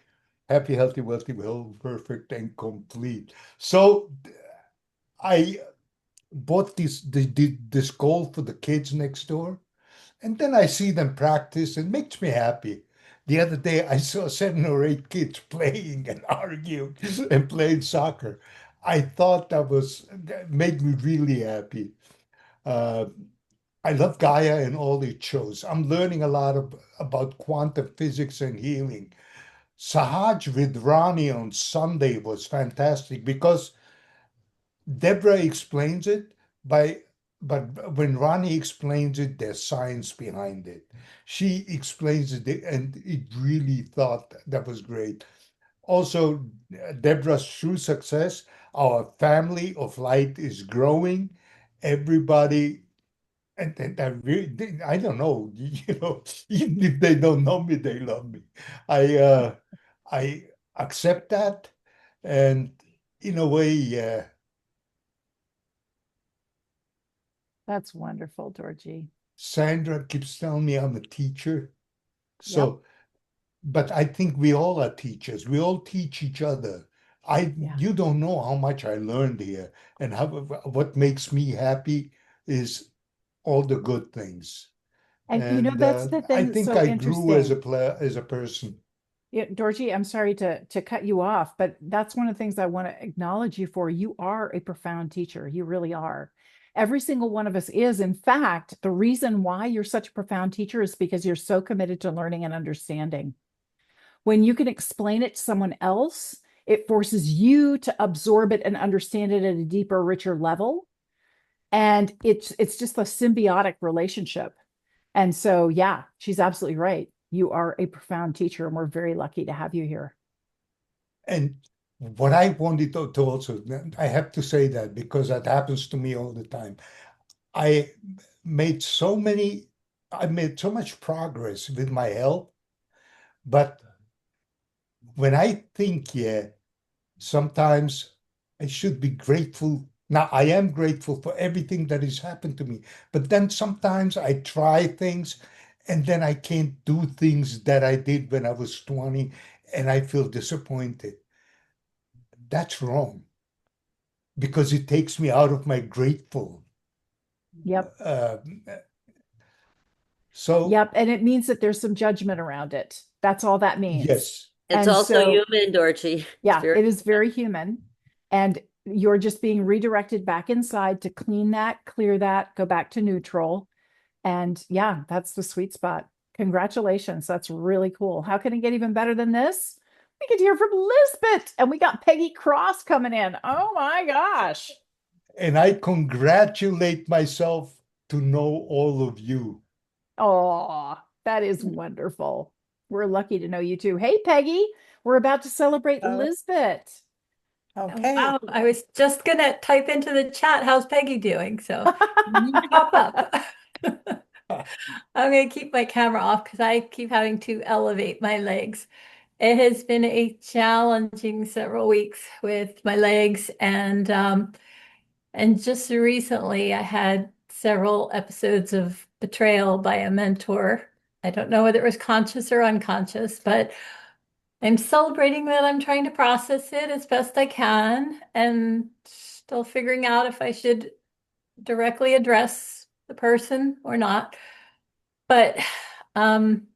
happy, healthy, wealthy, well, perfect, and complete. So I bought this goal for the kids next door, and then I see them practice. It makes me happy. The other day, I saw 7 or 8 kids playing and arguing and playing soccer. I thought that made me really happy. Uh, I love Gaia and all it shows. I'm learning a lot about quantum physics and healing. Sahaj with Rani on Sunday was fantastic because Deborah explains it by, but when Ronnie explains it, there's science behind it. She explains it, and it really thought that was great. Also, Deborah's true success. Our family of light is growing. Everybody, and I really, I don't know, even if they don't know me, they love me. I accept that, and in a way, That's wonderful, Dorji. Sandra keeps telling me I'm a teacher. Yep. So, but I think we all are teachers. We all teach each other. Yeah. You don't know how much I learned here, and what makes me happy is all the good things. And And that's the I thing that's think so I grew as interesting. as a person. Yeah, Dorji, I'm sorry to cut you off, but that's one of the things I want to acknowledge you for. You are a profound teacher. You really are. Every single one of us is. In fact, the reason why you're such a profound teacher is because you're so committed to learning and understanding. When you can explain it to someone else, it forces you to absorb it and understand it at a deeper, richer level. And it's just a symbiotic relationship. And so, yeah, she's absolutely right. You are a profound teacher, and we're very lucky to have you here. And what I wanted to also, I have to say that because that happens to me all the time. I made so many, I made so much progress with my health, but when I think, yeah, sometimes I should be grateful. Now, I am grateful for everything that has happened to me, but then sometimes I try things and then I can't do things that I did when I was 20 and I feel disappointed. That's wrong because it takes me out of my grateful. Yep. Uh, so, Yep. And it means that there's some judgment around it. That's all that means. yes. It's And also so, human, Dorothy. It's yeah, very it is very human. And you're just being redirected back inside to clean that, clear that, go back to neutral. And yeah, that's the sweet spot. Congratulations. That's really cool. How can it get even better than this? We get to hear from Lisbeth, and we got Peggy Cross coming in. Oh my gosh. And I congratulate myself to know all of you. Oh, that is wonderful. We're lucky to know you too. Hey, Peggy, we're about to celebrate Oh, Lisbeth. okay. Wow, I was just gonna type into the chat, how's Peggy doing? So you pop up. I'm gonna keep my camera off because I keep having to elevate my legs. It has been a challenging several weeks with my legs, and just recently I had several episodes of betrayal by a mentor, I don't know whether it was conscious or unconscious, but I'm celebrating that I'm trying to process it as best I can and still figuring out if I should directly address the person or not. But I'm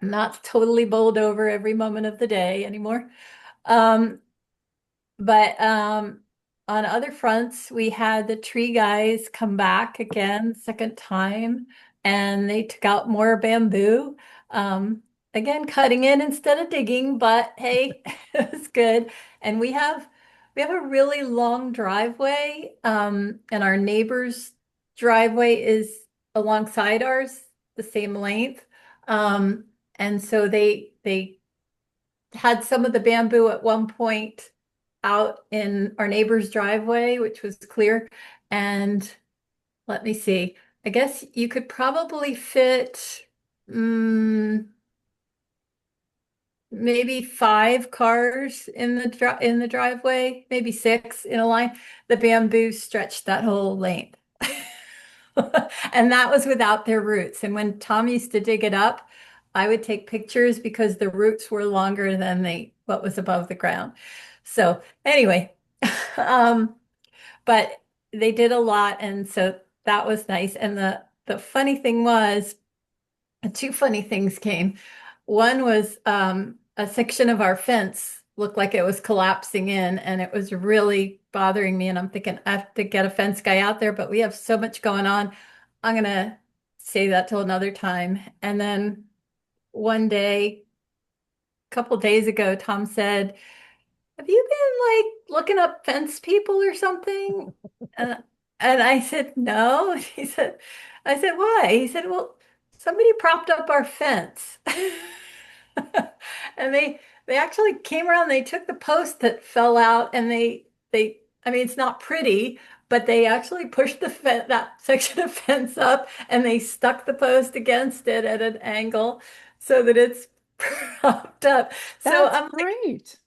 not totally bowled over every moment of the day anymore. Um, but on other fronts, we had the tree guys come back again, second time, and they took out more bamboo. Um, again, cutting in instead of digging, but hey, it was good. And we have a really long driveway, and our neighbor's driveway is alongside ours, the same length. And so they had some of the bamboo at one point out in our neighbor's driveway, which was clear. And let me see, I guess you could probably fit maybe 5 cars in the driveway, maybe 6 in a line. The bamboo stretched that whole length. And that was without their roots. And when Tom used to dig it up, I would take pictures because the roots were longer than what was above the ground. So anyway, um, but they did a lot, and so that was nice. And the funny thing was, two funny things came. One was a section of our fence looked like it was collapsing in, and it was really bothering me. And I'm thinking, I have to get a fence guy out there, but we have so much going on. I'm gonna say that till another time. And then one day, a couple days ago, Tom said, have you been like looking up fence people or something? And, and I said, no. I said, why? He said, well, somebody propped up our fence. And they actually came around, they took the post that fell out and I mean, it's not pretty, but they actually pushed that section of fence up and they stuck the post against it at an angle so that it's propped up. So That's I'm like, great.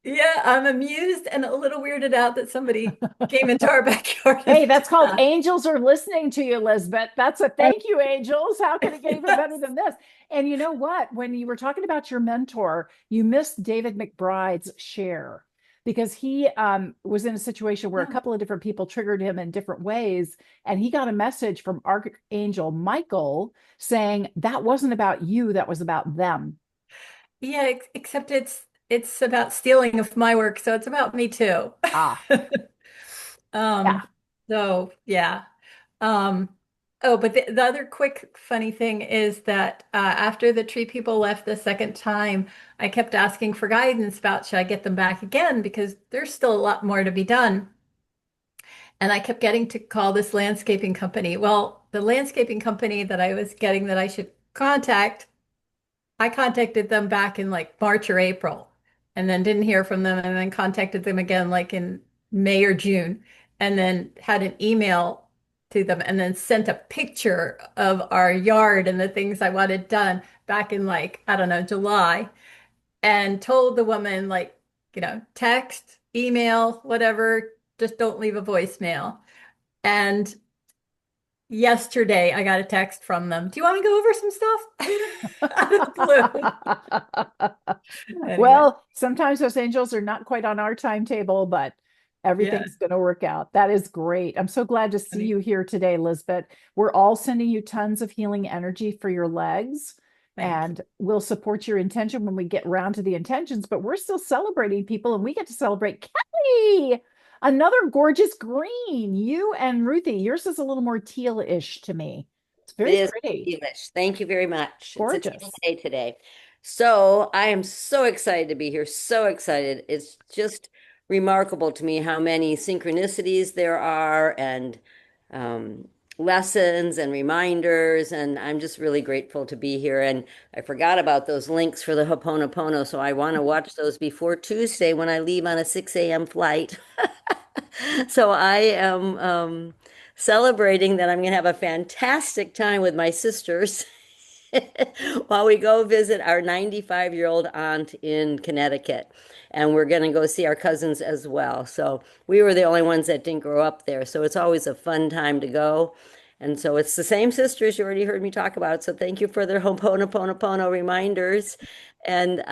yeah, I'm amused and a little weirded out that somebody came into our backyard Hey, and did that's called that. angels are listening to you, Elizabeth. That's a thank you, angels. How can it get even better than this? And you know what? When you were talking about your mentor, you missed David McBride's share because he was in a situation where a couple of different people triggered him in different ways. And he got a message from Archangel Michael saying that wasn't about you, that was about them. Yeah, except it's about stealing of my work, so it's about me too. Ah, yeah. Um, so yeah. Um, oh, but the other quick funny thing is that after the tree people left the second time, I kept asking for guidance about should I get them back again because there's still a lot more to be done. And I kept getting to call this landscaping company. Well, the landscaping company that I was getting that I should contact, I contacted them back in like March or April and then didn't hear from them and then contacted them again like in May or June and then had an email to them and then sent a picture of our yard and the things I wanted done back in like, I don't know, July and told the woman like, text, email, whatever, just don't leave a voicemail. And yesterday I got a text from them. Do you want to go over some stuff? Out of the blue. Anyway, Well, sometimes those angels are not quite on our timetable, but yeah. everything's going to work out. That is great. I'm so glad to see Funny. you here today, Lisbeth. We're all sending you tons of healing energy for your legs, Thank you. and we'll support your intention when we get around to the intentions, but we're still celebrating people, and we get to celebrate Kelly, another gorgeous green. You and Ruthie, yours is a little more teal-ish to me. It's It very is pretty, English. Thank you very much. It's a teal gorgeous. day today. So I am so excited to be here. So excited. It's just remarkable to me how many synchronicities there are and um, lessons and reminders. And I'm just really grateful to be here. And I forgot about those links for the Ho'oponopono. So I want to watch those before Tuesday when I leave on a 6 a.m. flight. So I am celebrating that I'm going to have a fantastic time with my sisters while we go visit our 95-year-old aunt in Connecticut. And we're going to go see our cousins as well. So we were the only ones that didn't grow up there. So it's always a fun time to go. And so it's the same sisters you already heard me talk about. So thank you for their Ho'oponopono reminders. And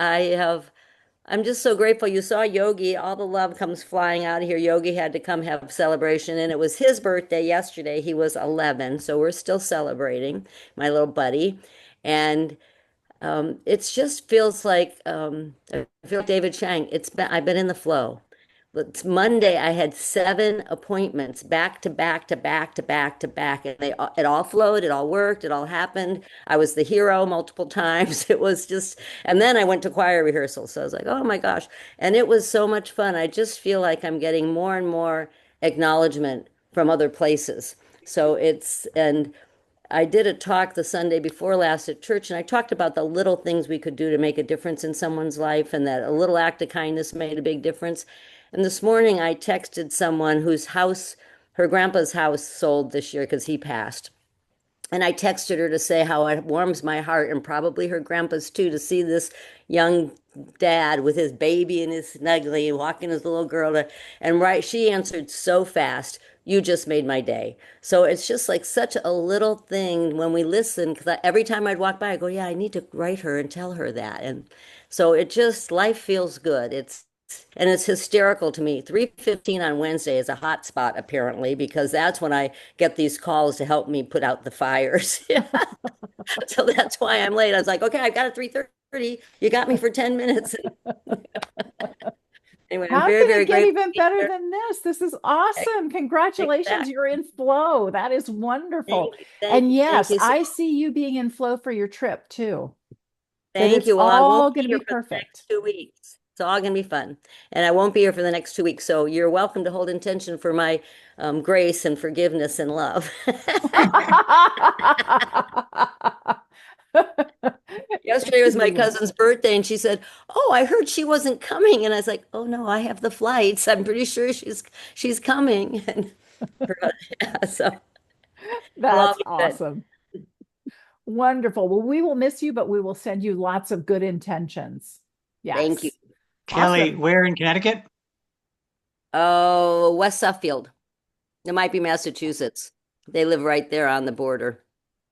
I'm just so grateful. You saw Yogi. All the love comes flying out of here. Yogi had to come have a celebration, and it was his birthday yesterday. He was 11, so we're still celebrating, my little buddy. And it just feels like I feel like David Chang. I've been in the flow. It's Monday. I had 7 appointments back to back to back to back to back, and it all flowed. It all worked. It all happened. I was the hero multiple times. It was just, and then I went to choir rehearsal. So I was like, oh my gosh, and it was so much fun. I just feel like I'm getting more and more acknowledgement from other places. So and I did a talk the Sunday before last at church, and I talked about the little things we could do to make a difference in someone's life, and that a little act of kindness made a big difference. And this morning I texted someone whose house, her grandpa's house, sold this year because he passed. And I texted her to say how it warms my heart, and probably her grandpa's too, to see this young dad with his baby and his snuggly walking his little girl and right, she answered so fast, you just made my day. So it's just like such a little thing when we listen, because every time I'd walk by, I go, yeah, I need to write her and tell her that. And so life feels good. And it's hysterical to me. 3:15 on Wednesday is a hot spot, apparently, because that's when I get these calls to help me put out the fires. So that's why I'm late. I was like, okay, I've got it 3:30. You got me for 10 minutes. Anyway, I'm How very, can very it get grateful even to be better here. than this? This is awesome. Congratulations. Exactly. You're in flow. That is wonderful. Thank you, thank And you, thank yes, you. So, I see you being in flow for your trip too, that thank it's you. Well, I won't all be going to here be for the next perfect. 2 weeks. It's all going to be fun. And I won't be here for the next 2 weeks. So you're welcome to hold intention for my grace and forgiveness and love. Yesterday was my cousin's birthday, and she said, "Oh, I heard she wasn't coming." And I was like, "Oh no, I have the flights. I'm pretty sure she's coming." And yeah, so it'll all That's be good. awesome. Wonderful. Well, we will miss you, but we will send you lots of good intentions. Thank you. Yes. Kelly, Awesome. where in Connecticut? Oh, West Suffield. It might be Massachusetts. They live right there on the border.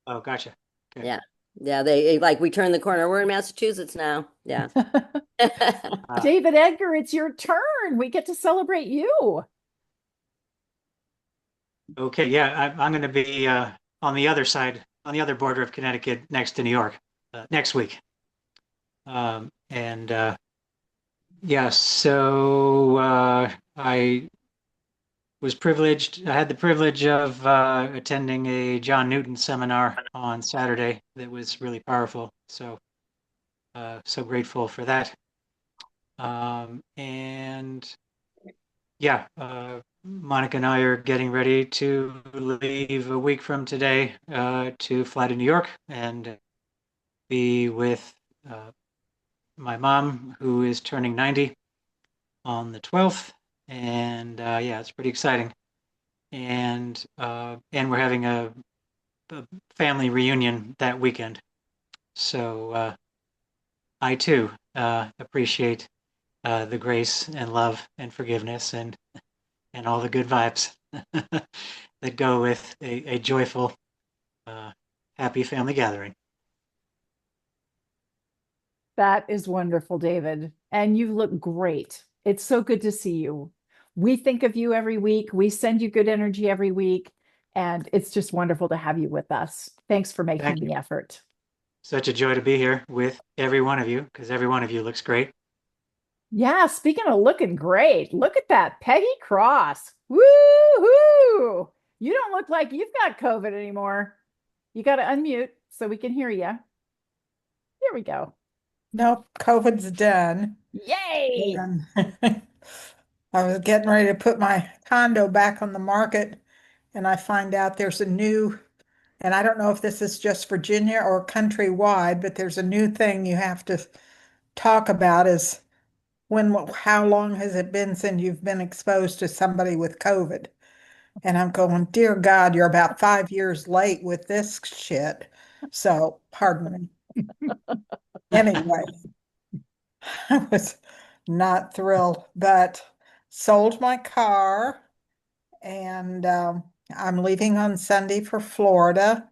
Oh, gotcha. Okay. Yeah. Yeah, they like we turn the corner. We're in Massachusetts now. Yeah. David Edgar, it's your turn. We get to celebrate you. Okay, yeah, I'm going to be on the other side, on the other border of Connecticut, next to New York, next week. And yeah, so I was privileged. I had the privilege of attending a John Newton seminar on Saturday that was really powerful. So, so grateful for that. And yeah, Monica and I are getting ready to leave a week from today to fly to New York and be with my mom, who is turning 90 on the 12th. And yeah, it's pretty exciting. And we're having a family reunion that weekend. So I too appreciate the grace and love and forgiveness and all the good vibes that go with a joyful, happy family gathering. That is wonderful, David. And you look great. It's so good to see you. We think of you every week. We send you good energy every week. And it's just wonderful to have you with us. Thanks for making Thank you. the effort. Such a joy to be here with every one of you, because every one of you looks great. Yeah, speaking of looking great, look at that Peggy Cross. Woo-hoo! You don't look like you've got COVID anymore. You got to unmute so we can hear you. Here we go. Nope, COVID's done. Yay! I was getting ready to put my condo back on the market, and I find out there's a new, and I don't know if this is just Virginia or countrywide, but there's a new thing you have to talk about is how long has it been since you've been exposed to somebody with COVID? And I'm going, dear God, you're about 5 years late with this shit. So, pardon me. Anyway, I was not thrilled, but sold my car and I'm leaving on Sunday for Florida,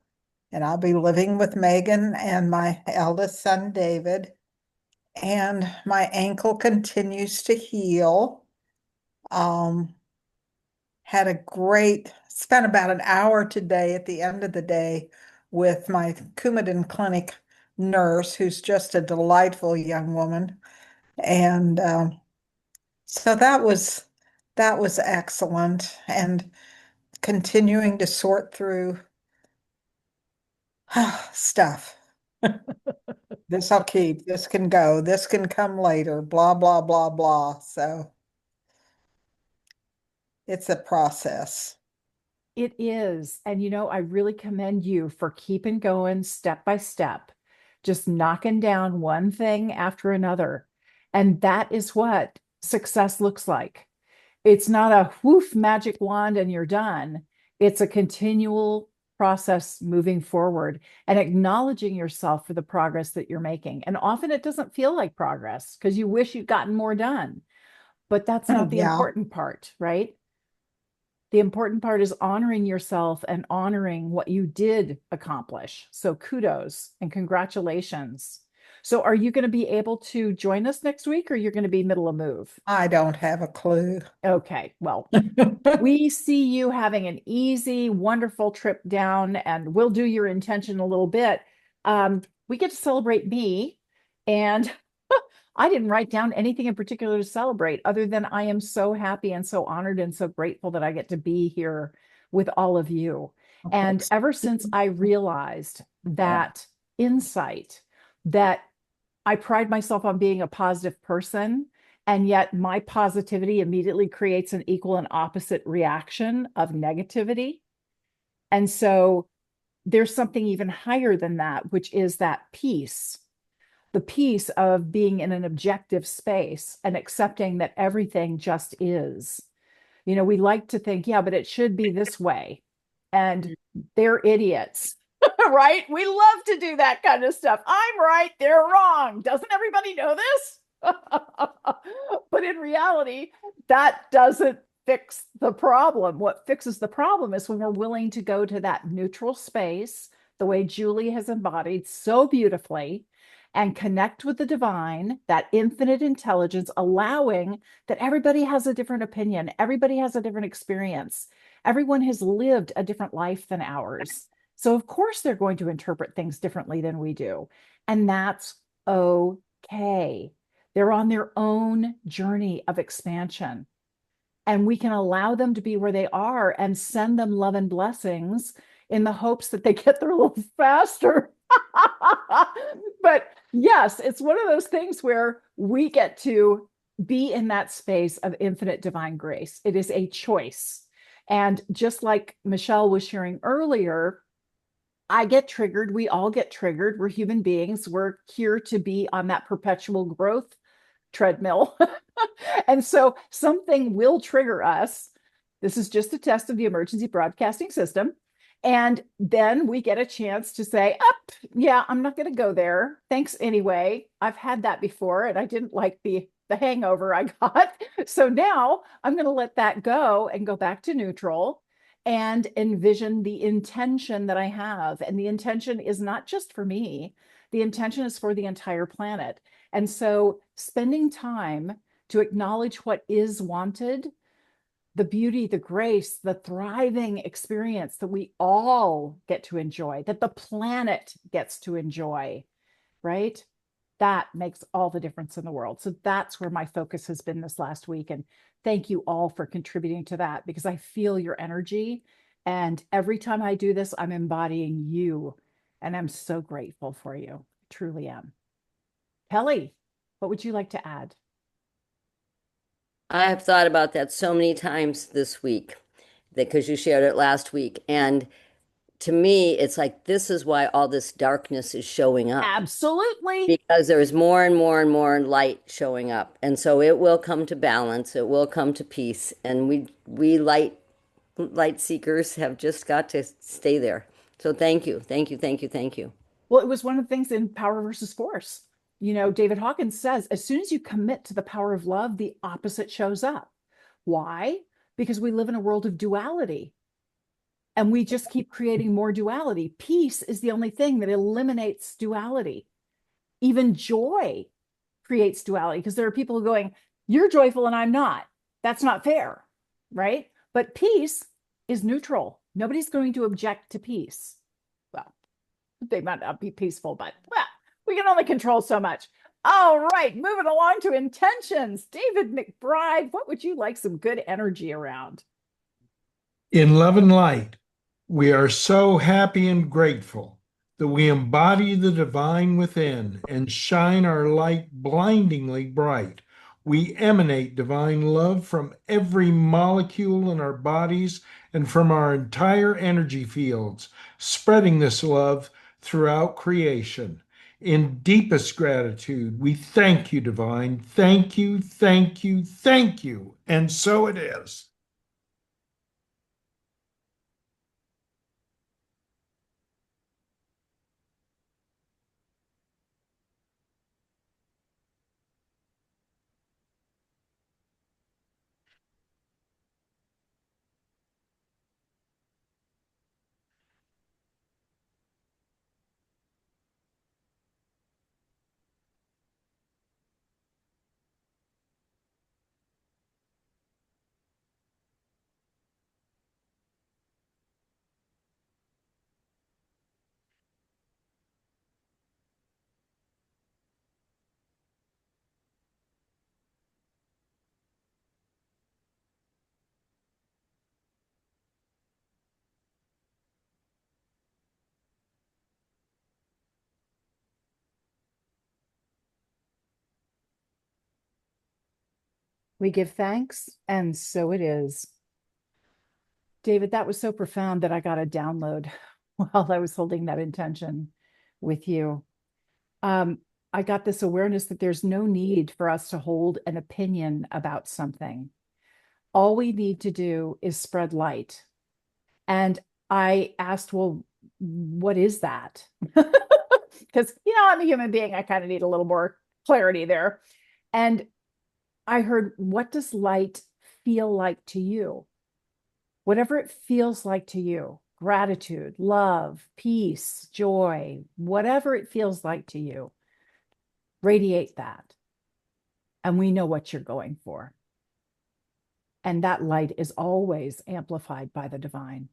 and I'll be living with Megan and my eldest son, David. And my ankle continues to heal. Spent about an hour today at the end of the day with my Coumadin Clinic nurse, who's just a delightful young woman. And so that was excellent. And continuing to sort through stuff. This I'll keep, this can go, this can come later, blah, blah, blah, blah. So it's a process. It is. And I really commend you for keeping going step by step, just knocking down one thing after another. And that is what success looks like. It's not a woof magic wand and you're done. It's a continual process moving forward and acknowledging yourself for the progress that you're making. And often it doesn't feel like progress because you wish you'd gotten more done. But that's not the Yeah. important part, right? The important part is honoring yourself and honoring what you did accomplish. So kudos and congratulations. So are you going to be able to join us next week, or you're going to be middle of move? I don't have a clue. Okay, well, we see you having an easy, wonderful trip down, and we'll do your intention a little bit. We get to celebrate me, and I didn't write down anything in particular to celebrate other than I am so happy and so honored and so grateful that I get to be here with all of you. And ever since I realized that insight, that I pride myself on being a positive person, and yet my positivity immediately creates an equal and opposite reaction of negativity. And so there's something even higher than that, which is that peace, the peace of being in an objective space and accepting that everything just is. We like to think, yeah, but it should be this way. And they're idiots, right? We love to do that kind of stuff. I'm right, they're wrong. Doesn't everybody know this? But in reality, that doesn't fix the problem. What fixes the problem is when we're willing to go to that neutral space, the way Julie has embodied so beautifully, and connect with the divine, that infinite intelligence, allowing that everybody has a different opinion, everybody has a different experience, everyone has lived a different life than ours. So, of course, they're going to interpret things differently than we do. And that's okay. They're on their own journey of expansion. And we can allow them to be where they are and send them love and blessings in the hopes that they get there a little faster. But yes, it's one of those things where we get to be in that space of infinite divine grace. It is a choice. And just like Michelle was sharing earlier, I get triggered. We all get triggered. We're human beings. We're here to be on that perpetual growth treadmill. And so something will trigger us. This is just a test of the emergency broadcasting system. And then we get a chance to say, up, yeah, I'm not going to go there. Thanks anyway. I've had that before and I didn't like the hangover I got. So now I'm going to let that go and go back to neutral and envision the intention that I have. And the intention is not just for me, the intention is for the entire planet. And so spending time to acknowledge what is wanted, the beauty, the grace, the thriving experience that we all get to enjoy, that the planet gets to enjoy, right? That makes all the difference in the world. So that's where my focus has been this last week. And thank you all for contributing to that, because I feel your energy. And every time I do this, I'm embodying you. And I'm so grateful for you. I truly am. Kelly, what would you like to add? I have thought about that so many times this week because you shared it last week. And to me, it's like this is why all this darkness is showing up. Absolutely. Because there is more and more and more light showing up. And so it will come to balance, it will come to peace. And we light seekers have just got to stay there. So thank you. Thank you. Thank you. Thank you. Well, it was one of the things in Power versus Force. David Hawkins says, as soon as you commit to the power of love, the opposite shows up. Why? Because we live in a world of duality. And we just keep creating more duality. Peace is the only thing that eliminates duality. Even joy creates duality, because there are people going, you're joyful and I'm not. That's not fair, right? But peace is neutral. Nobody's going to object to peace. Well, they might not be peaceful, but well, we can only control so much. All right, moving along to intentions. David McBride, what would you like some good energy around? In love and light, we are so happy and grateful that we embody the divine within and shine our light blindingly bright. We emanate divine love from every molecule in our bodies and from our entire energy fields, spreading this love throughout creation. In deepest gratitude, we thank you, divine. Thank you, thank you, thank you. And so it is. We give thanks, and so it is. David, that was so profound that I got a download while I was holding that intention with you. I got this awareness that there's no need for us to hold an opinion about something. All we need to do is spread light. And I asked, well, what is that? Because, I'm a human being. I kind of need a little more clarity there. And I heard, what does light feel like to you? Whatever it feels like to you, gratitude, love, peace, joy, whatever it feels like to you, radiate that. And we know what you're going for. And that light is always amplified by the divine.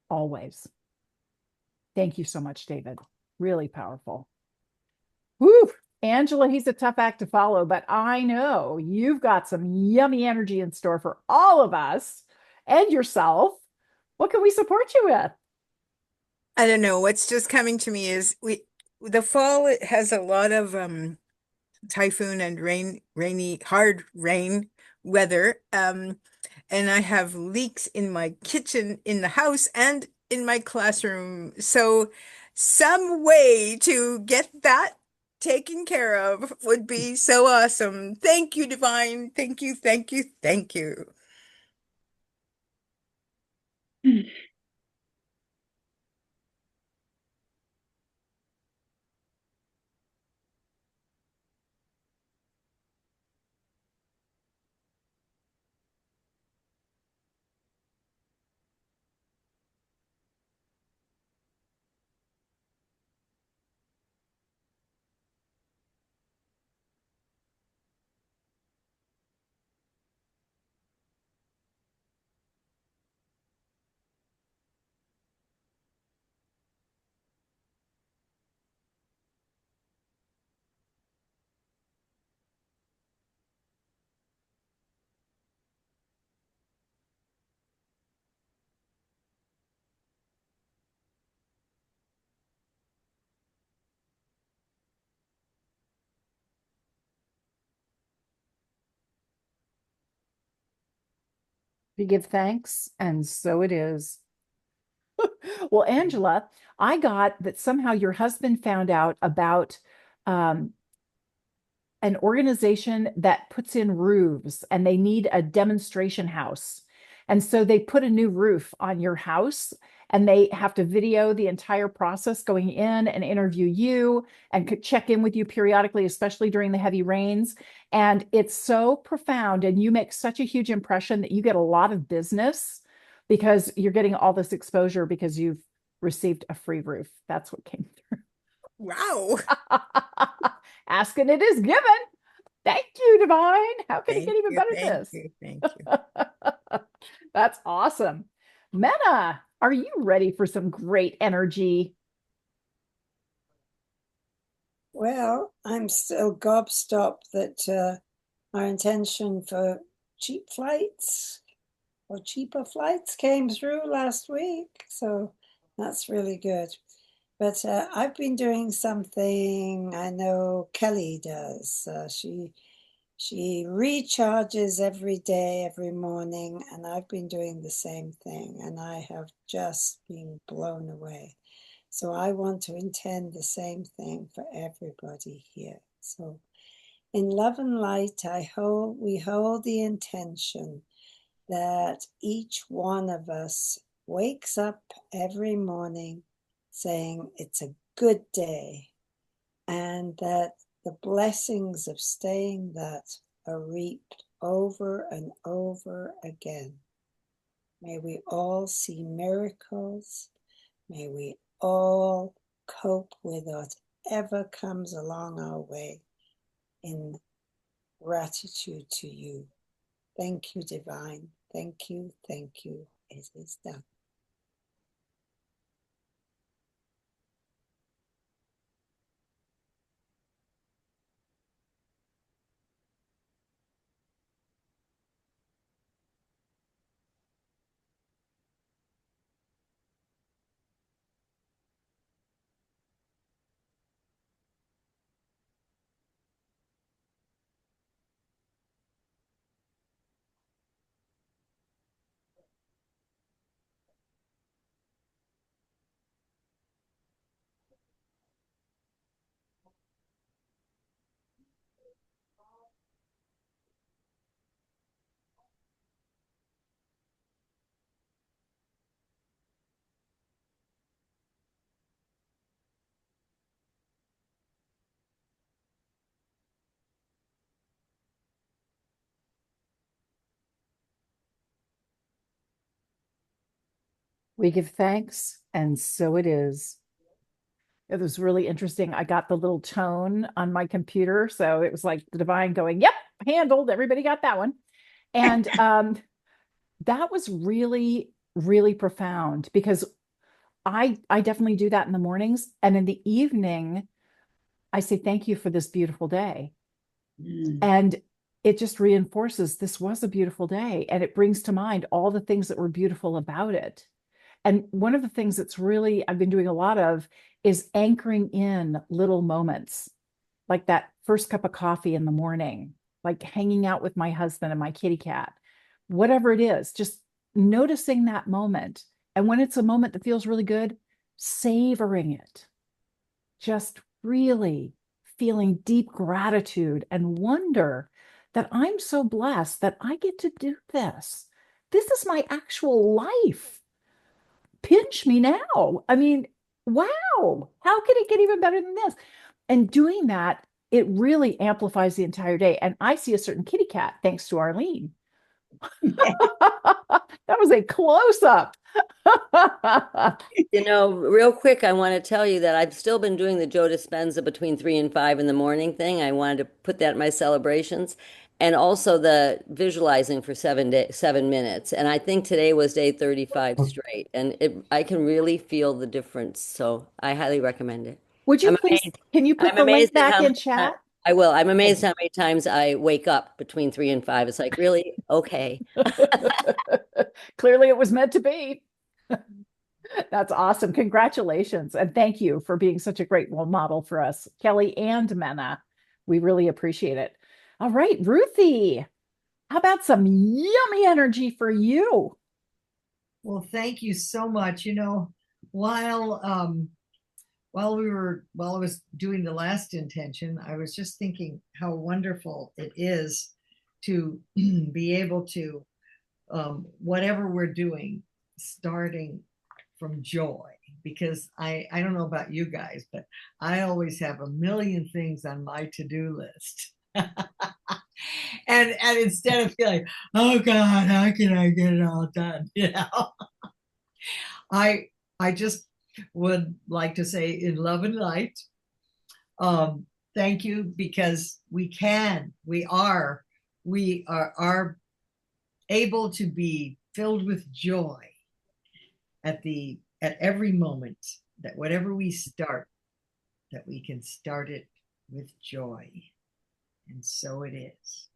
Always. Thank you so much, David. Really powerful. Woo! Angela, he's a tough act to follow, but I know you've got some yummy energy in store for all of us and yourself. What can we support you with? I don't know. What's just coming to me is the fall, it has a lot of typhoon and rainy, hard rain weather. And I have leaks in my kitchen, in the house, and in my classroom. So some way to get that taken care of would be so awesome. Thank you, Divine. Thank you, thank you, thank you. We give thanks, and so it is. Well, Angela, I got that somehow your husband found out about um, an organization that puts in roofs and they need a demonstration house. And so they put a new roof on your house and they have to video the entire process going in and interview you and check in with you periodically, especially during the heavy rains. And it's so profound and you make such a huge impression that you get a lot of business because you're getting all this exposure because you've received a free roof. That's what came through. Wow. Asking it is given. Thank you, Divine. How can it get even better than Thank this? you, thank you. That's awesome. Mena, are you ready for some great energy? Well, I'm still gobstopped that our intention for cheap flights or cheaper flights came through last week. So that's really good. But I've been doing something I know Kelly does. She recharges every day, every morning, and I've been doing the same thing, and I have just been blown away. So I want to intend the same thing for everybody here. So in love and light, we hold the intention that each one of us wakes up every morning saying it's a good day, and that the blessings of staying that are reaped over and over again. May we all see miracles. May we all cope with whatever comes along our way in gratitude to you. Thank you, Divine. Thank you, thank you. It is done. We give thanks, and so it is. It was really interesting. I got the little tone on my computer, so it was like the Divine going, "Yep, handled. Everybody got that one." And that was really, really profound because I definitely do that in the mornings, and in the evening, I say thank you for this beautiful day. And it just reinforces this was a beautiful day, and it brings to mind all the things that were beautiful about it. And one of the things that's really I've been doing a lot of is anchoring in little moments, like that first cup of coffee in the morning, like hanging out with my husband and my kitty cat, whatever it is, just noticing that moment. And when it's a moment that feels really good, savoring it, just really feeling deep gratitude and wonder that I'm so blessed that I get to do this. This is my actual life. Pinch me now. I mean, wow, how can it get even better than this? And doing that, it really amplifies the entire day. And I see a certain kitty cat thanks to Arlene. That was a close up. You know, real quick, I want to tell you that I've still been doing the Joe Dispenza between 3 and 5 in the morning thing. I wanted to put that in my celebrations, and also the visualizing for 7 minutes. And I think today was day 35 straight, and I can really feel the difference. So I highly recommend it. Would you I'm please, amazed. can you put I'm the link amazed at back how in many chat? I will. I'm amazed how many times I wake up between 3 and 5. It's like, really? Okay. Clearly, it was meant to be. That's awesome. Congratulations. And thank you for being such a great role model for us, Kelly and Mena. We really appreciate it. All right, Ruthie, how about some yummy energy for you? Well, thank you so much. While while I was doing the last intention, I was just thinking how wonderful it is to be able to whatever we're doing, starting from joy. Because I don't know about you guys, but I always have a million things on my to-do list. And instead of feeling, oh God, how can I get it all done? I I just would like to say in love and light, thank you, because we are able to be filled with joy at every moment, that whatever we start, that we can start it with joy. And so it is.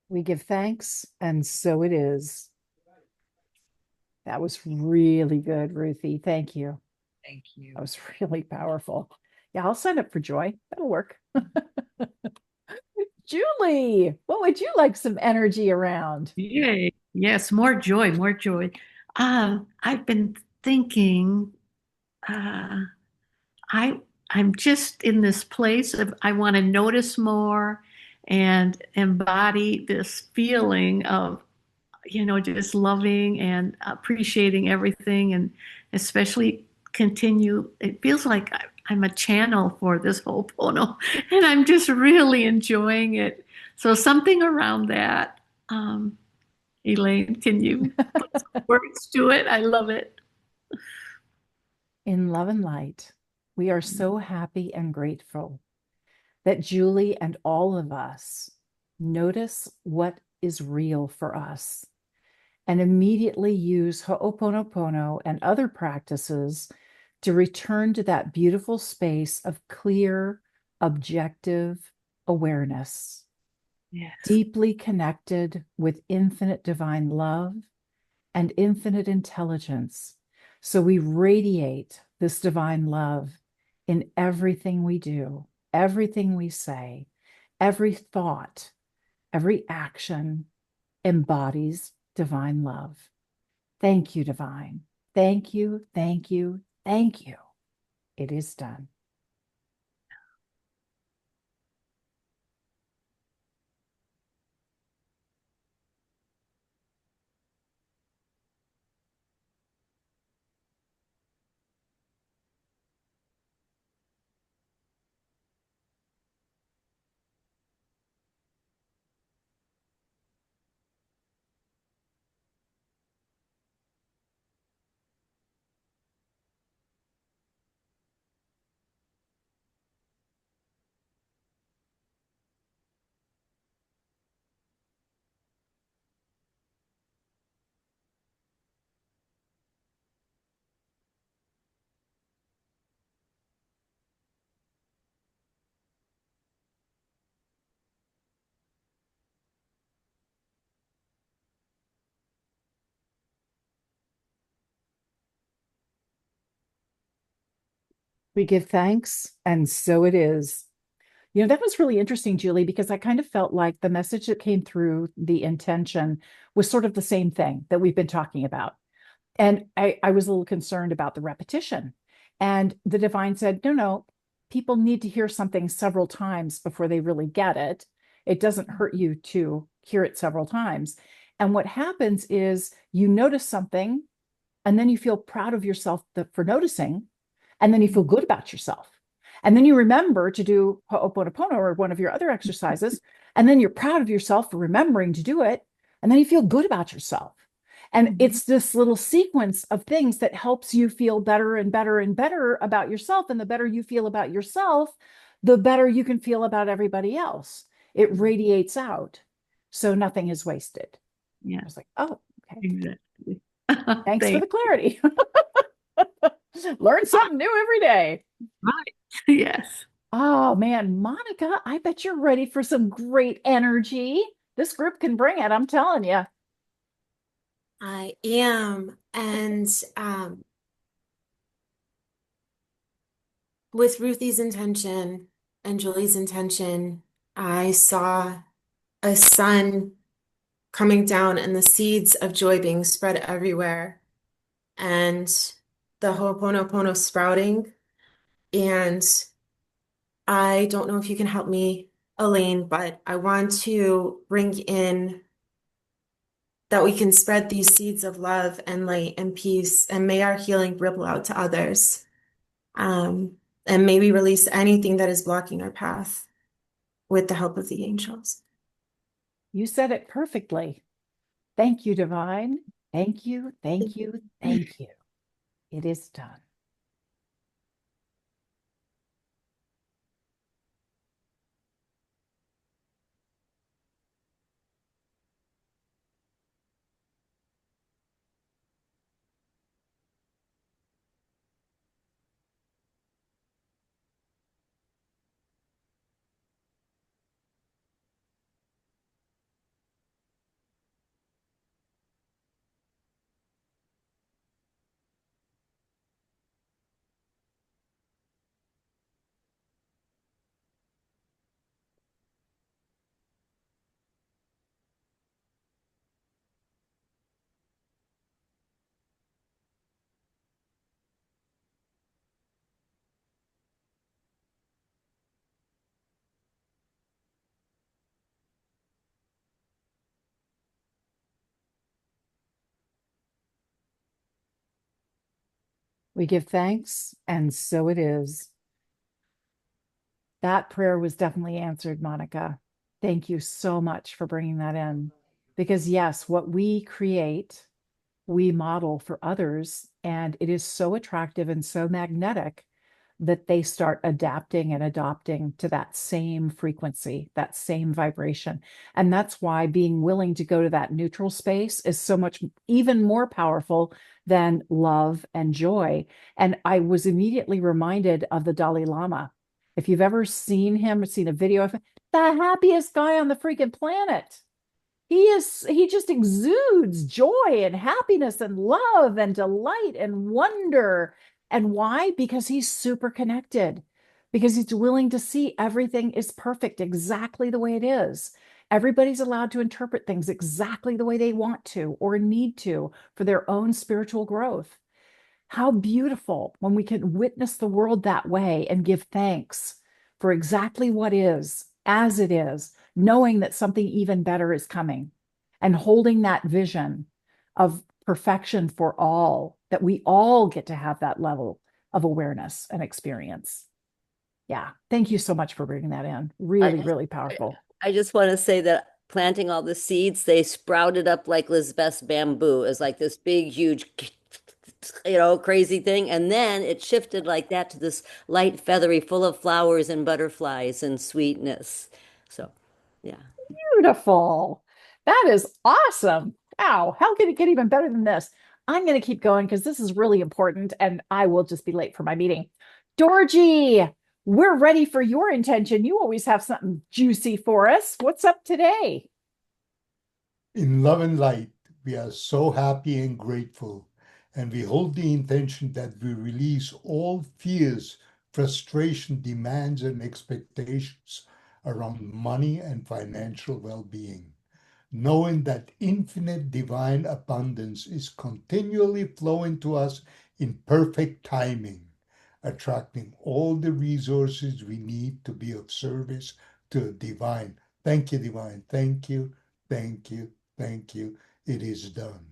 We give thanks, and so it is. That was really good, Ruthie. Thank you. Thank you. That was really powerful. Yeah, I'll sign up for Joy. That'll work. Julie, what would you like some energy around? Yay. Yes, more joy, more joy. I've been thinking, uh, I I'm just in this place of I want to notice more and embody this feeling of, just loving and appreciating everything, and especially continue. It feels like I'm a channel for this whole Pono, and I'm just really enjoying it. So something around that. Elaine, can you put some words to it? I love it. In love and light, we are so happy and grateful that Julie and all of us notice what is real for us and immediately use Ho'oponopono and other practices to return to that beautiful space of clear, objective awareness, Yes. deeply connected with infinite divine love and infinite intelligence. So we radiate this divine love in everything we do, everything we say, every thought, every action embodies divine love. Thank you, divine. Thank you, thank you, thank you. It is done. We give thanks, and so it is. That was really interesting, Julie, because I kind of felt like the message that came through the intention was sort of the same thing that we've been talking about. And I was a little concerned about the repetition. And the divine said, no, no, people need to hear something several times before they really get it. It doesn't hurt you to hear it several times. And what happens is you notice something, and then you feel proud of yourself for noticing, and then you feel good about yourself. And then you remember to do Ho'oponopono or one of your other exercises, and then you're proud of yourself for remembering to do it, and then you feel good about yourself. And it's this little sequence of things that helps you feel better and better and better about yourself. And the better you feel about yourself, the better you can feel about everybody else. It radiates out. So nothing is wasted. Yeah, I was like, oh, okay. exactly. Thanks for Thank the clarity. Learn something new every day. right. Yes. Oh man, Monica, I bet you're ready for some great energy. This group can bring it, I'm telling you. I am. And with Ruthie's intention and Julie's intention, I saw a sun coming down and the seeds of joy being spread everywhere and the Ho'oponopono sprouting. And I don't know if you can help me, Elaine, but I want to bring in that we can spread these seeds of love and light and peace, and may our healing ripple out to others. And may we release anything that is blocking our path with the help of the angels. You said it perfectly. Thank you, Divine. Thank you, thank you, thank you. It is done. We give thanks, and so it is. That prayer was definitely answered, Monica. Thank you so much for bringing that in. Because, yes, what we create, we model for others. And it is so attractive and so magnetic that they start adapting and adopting to that same frequency, that same vibration. And that's why being willing to go to that neutral space is so much even more powerful than love and joy. And I was immediately reminded of the Dalai Lama. If you've ever seen him or seen a video of him, the happiest guy on the freaking planet. He just exudes joy and happiness and love and delight and wonder. And why? Because he's super connected, because he's willing to see everything is perfect exactly the way it is. Everybody's allowed to interpret things exactly the way they want to or need to for their own spiritual growth. How beautiful when we can witness the world that way and give thanks for exactly what is, as it is, knowing that something even better is coming and holding that vision of perfection for all, that we all get to have that level of awareness and experience. Yeah. Thank you so much for bringing that in. I Really, just, really powerful. I just want to say that planting all the seeds, they sprouted up like Lisbeth's bamboo. It was like this big, huge, crazy thing. And then it shifted like that to this light, feathery, full of flowers and butterflies and sweetness. So, yeah. Beautiful. That is awesome. Wow. How can it get even better than this? I'm going to keep going because this is really important and I will just be late for my meeting. Dorji, we're ready for your intention. You always have something juicy for us. What's up today? In love and light, we are so happy and grateful, and we hold the intention that we release all fears, frustration, demands, and expectations around money and financial well being, knowing that infinite divine abundance is continually flowing to us in perfect timing, attracting all the resources we need to be of service to the divine. Thank you, divine. Thank you. Thank you. Thank you. It is done.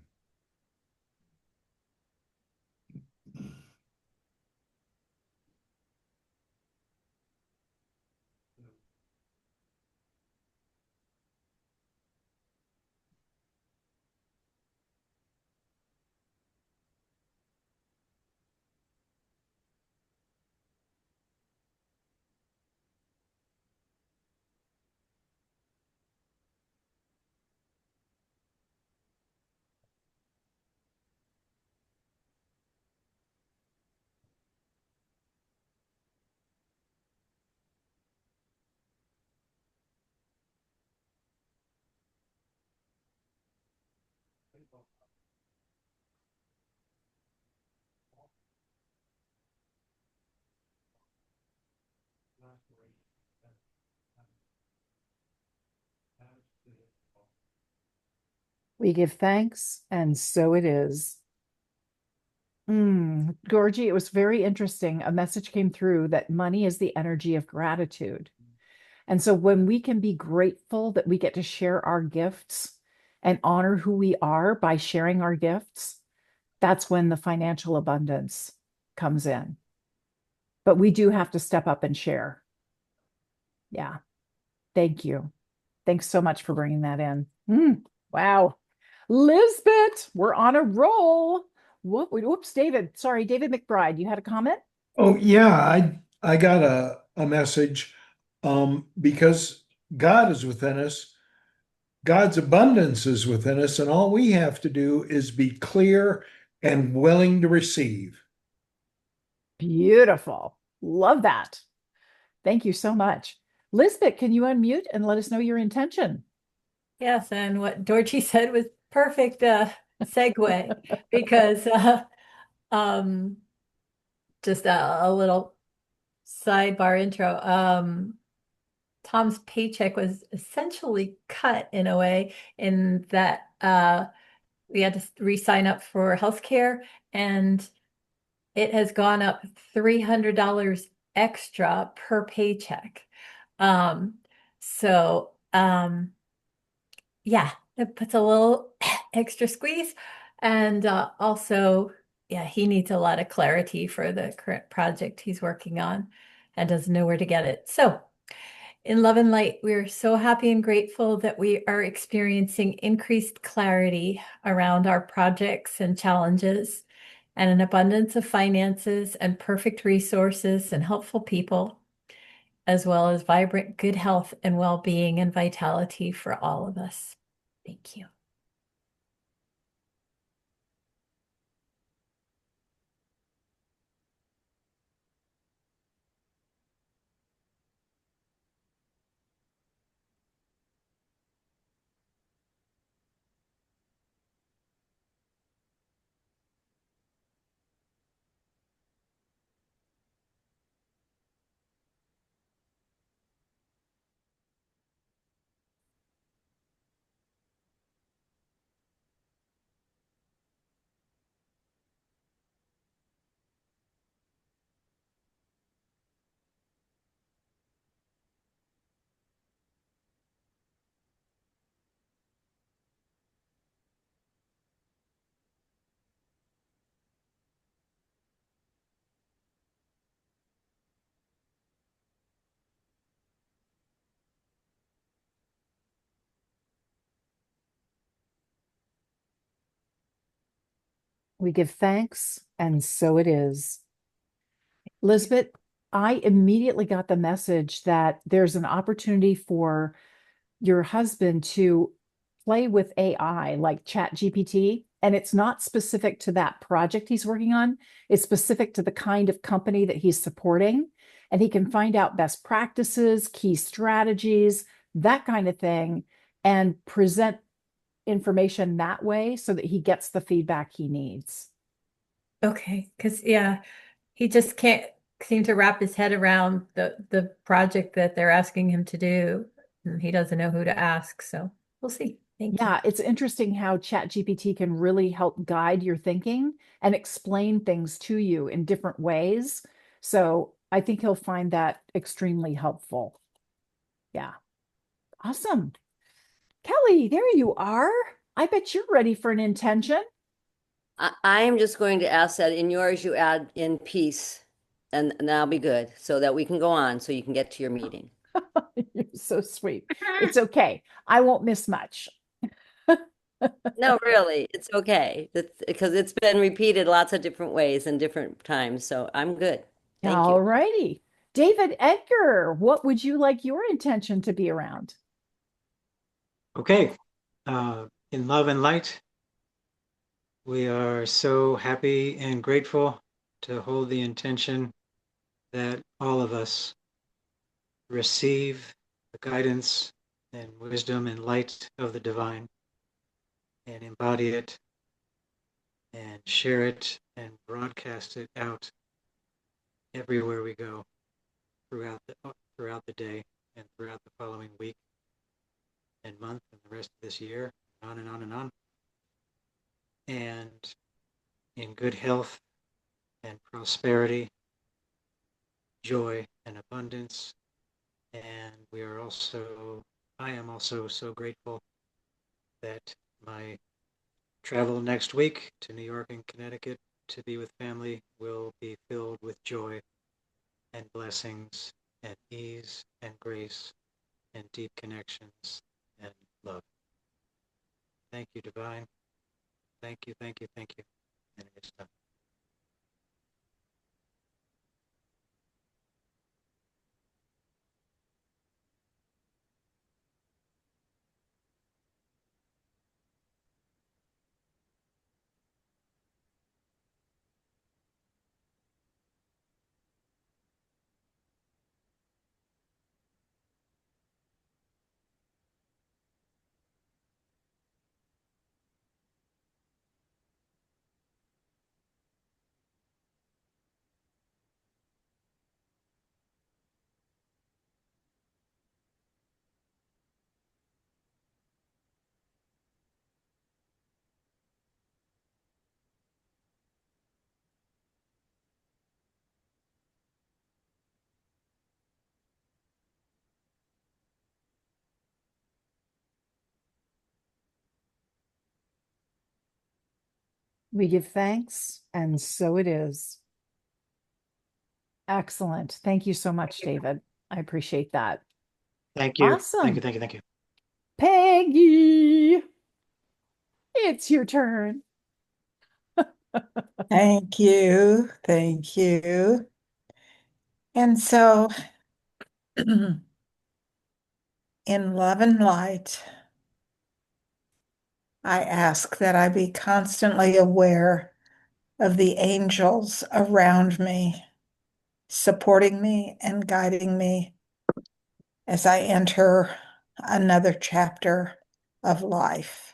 We give thanks, and so it is. Georgie, it was very interesting. A message came through that money is the energy of gratitude. And so when we can be grateful that we get to share our gifts and honor who we are by sharing our gifts, that's when the financial abundance comes in. But we do have to step up and share. Yeah. Thank you. Thanks so much for bringing that in. Wow. Lisbeth, we're on a roll. Whoops, David. Sorry, David McBride, you had a comment? Oh, yeah, I got a message. Because God is within us, God's abundance is within us, and all we have to do is be clear and willing to receive. Beautiful. Love that. Thank you so much. Lisbeth, can you unmute and let us know your intention? Yes, and what Dorothy said was perfect segue because um just a little sidebar intro. Tom's paycheck was essentially cut in a way in that we had to re-sign up for healthcare, and it has gone up $300 extra per paycheck. Um, so yeah, it puts a little extra squeeze. And also, yeah, he needs a lot of clarity for the current project he's working on and doesn't know where to get it. So in Love and Light, we're so happy and grateful that we are experiencing increased clarity around our projects and challenges, and an abundance of finances and perfect resources and helpful people, as well as vibrant good health and well-being and vitality for all of us. Thank you. We give thanks, and so it is. Lisbeth, I immediately got the message that there's an opportunity for your husband to play with AI like Chat GPT, and it's not specific to that project he's working on. It's specific to the kind of company that he's supporting, and he can find out best practices, key strategies, that kind of thing, and present information that way so that he gets the feedback he needs. Okay, because yeah, he just can't seem to wrap his head around the project that they're asking him to do. And he doesn't know who to ask, so we'll see. Thank you. Yeah, it's interesting how ChatGPT can really help guide your thinking and explain things to you in different ways. So I think he'll find that extremely helpful. Yeah, awesome. Kelly, there you are. I bet you're ready for an intention. I am just going to ask that in yours you add in peace, and that'll be good so that we can go on so you can get to your meeting. You're so sweet. It's okay. I won't miss much. No, really, it's okay. Because it's been repeated lots of different ways and different times, so I'm good. Thank All you. righty. David Edgar, what would you like your intention to be around? Okay. In love and light, we are so happy and grateful to hold the intention that all of us receive the guidance and wisdom and light of the divine and embody it and share it and broadcast it out everywhere we go throughout the day and throughout the following week and month and the rest of this year, and on and on and on. And in good health and prosperity, joy and abundance. And I am also so grateful that my travel next week to New York and Connecticut to be with family will be filled with joy and blessings and ease and grace and deep connections and love. Thank you, Divine. Thank you, thank you, thank you. And it's done. We give thanks, and so it is. Excellent. Thank you so much, David. I appreciate that. Thank you. Awesome. Thank you, thank you, thank you. Peggy, it's your turn. Thank you. Thank you. And so, in love and light, I ask that I be constantly aware of the angels around me, supporting me and guiding me as I enter another chapter of life.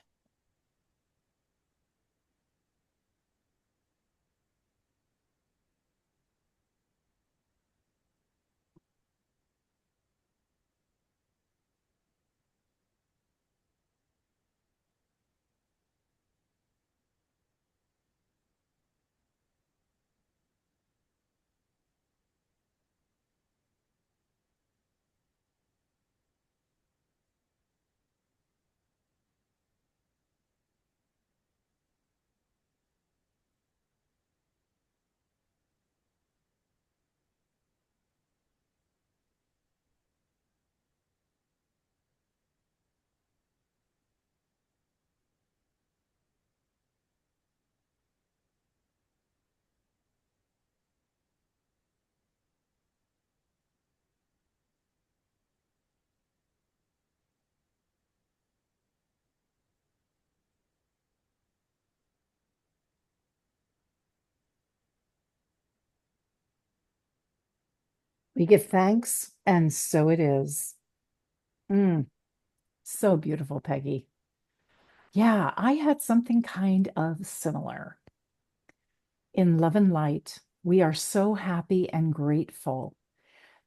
We give thanks, and so it is. So beautiful, Peggy. Yeah, I had something kind of similar. In love and light, we are so happy and grateful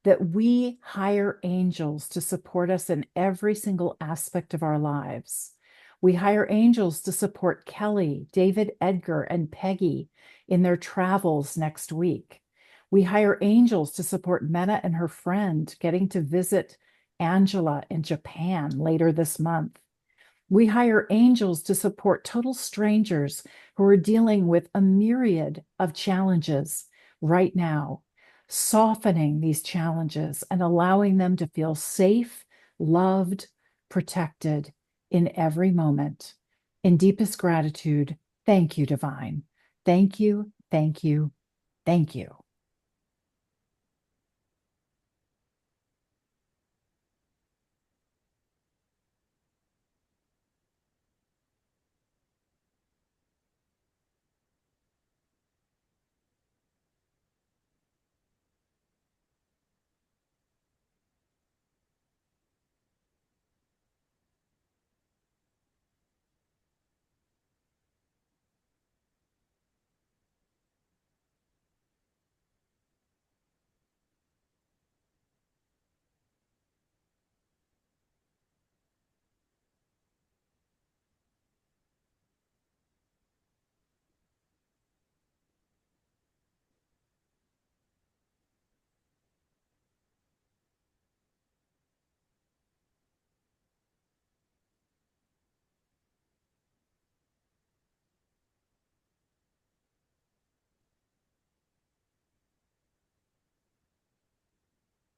that we hire angels to support us in every single aspect of our lives. We hire angels to support Kelly, David, Edgar, and Peggy in their travels next week. We hire angels to support Mena and her friend getting to visit Angela in Japan later this month. We hire angels to support total strangers who are dealing with a myriad of challenges right now, softening these challenges and allowing them to feel safe, loved, protected in every moment. In deepest gratitude, thank you, Divine. Thank you, thank you, thank you.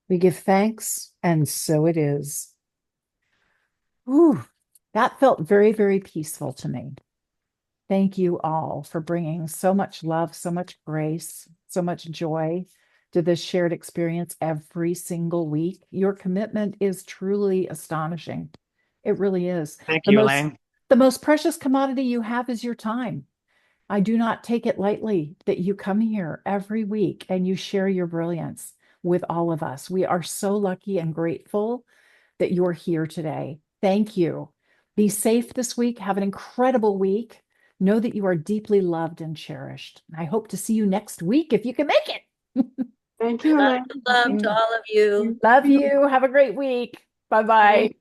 We give thanks, and so it is. Ooh, that felt very, very peaceful to me. Thank you all for bringing so much love, so much grace, so much joy to this shared experience every single week. Your commitment is truly astonishing. It really is. Thank The you, most Elaine. the most precious commodity you have is your time. I do not take it lightly that you come here every week and you share your brilliance with all of us. We are so lucky and grateful that you're here today. Thank you. Be safe this week. Have an incredible week. Know that you are deeply loved and cherished. I hope to see you next week if you can make it. Thank you, Lots Elaine. of love to all of you. Love you. Have a great week. Bye bye.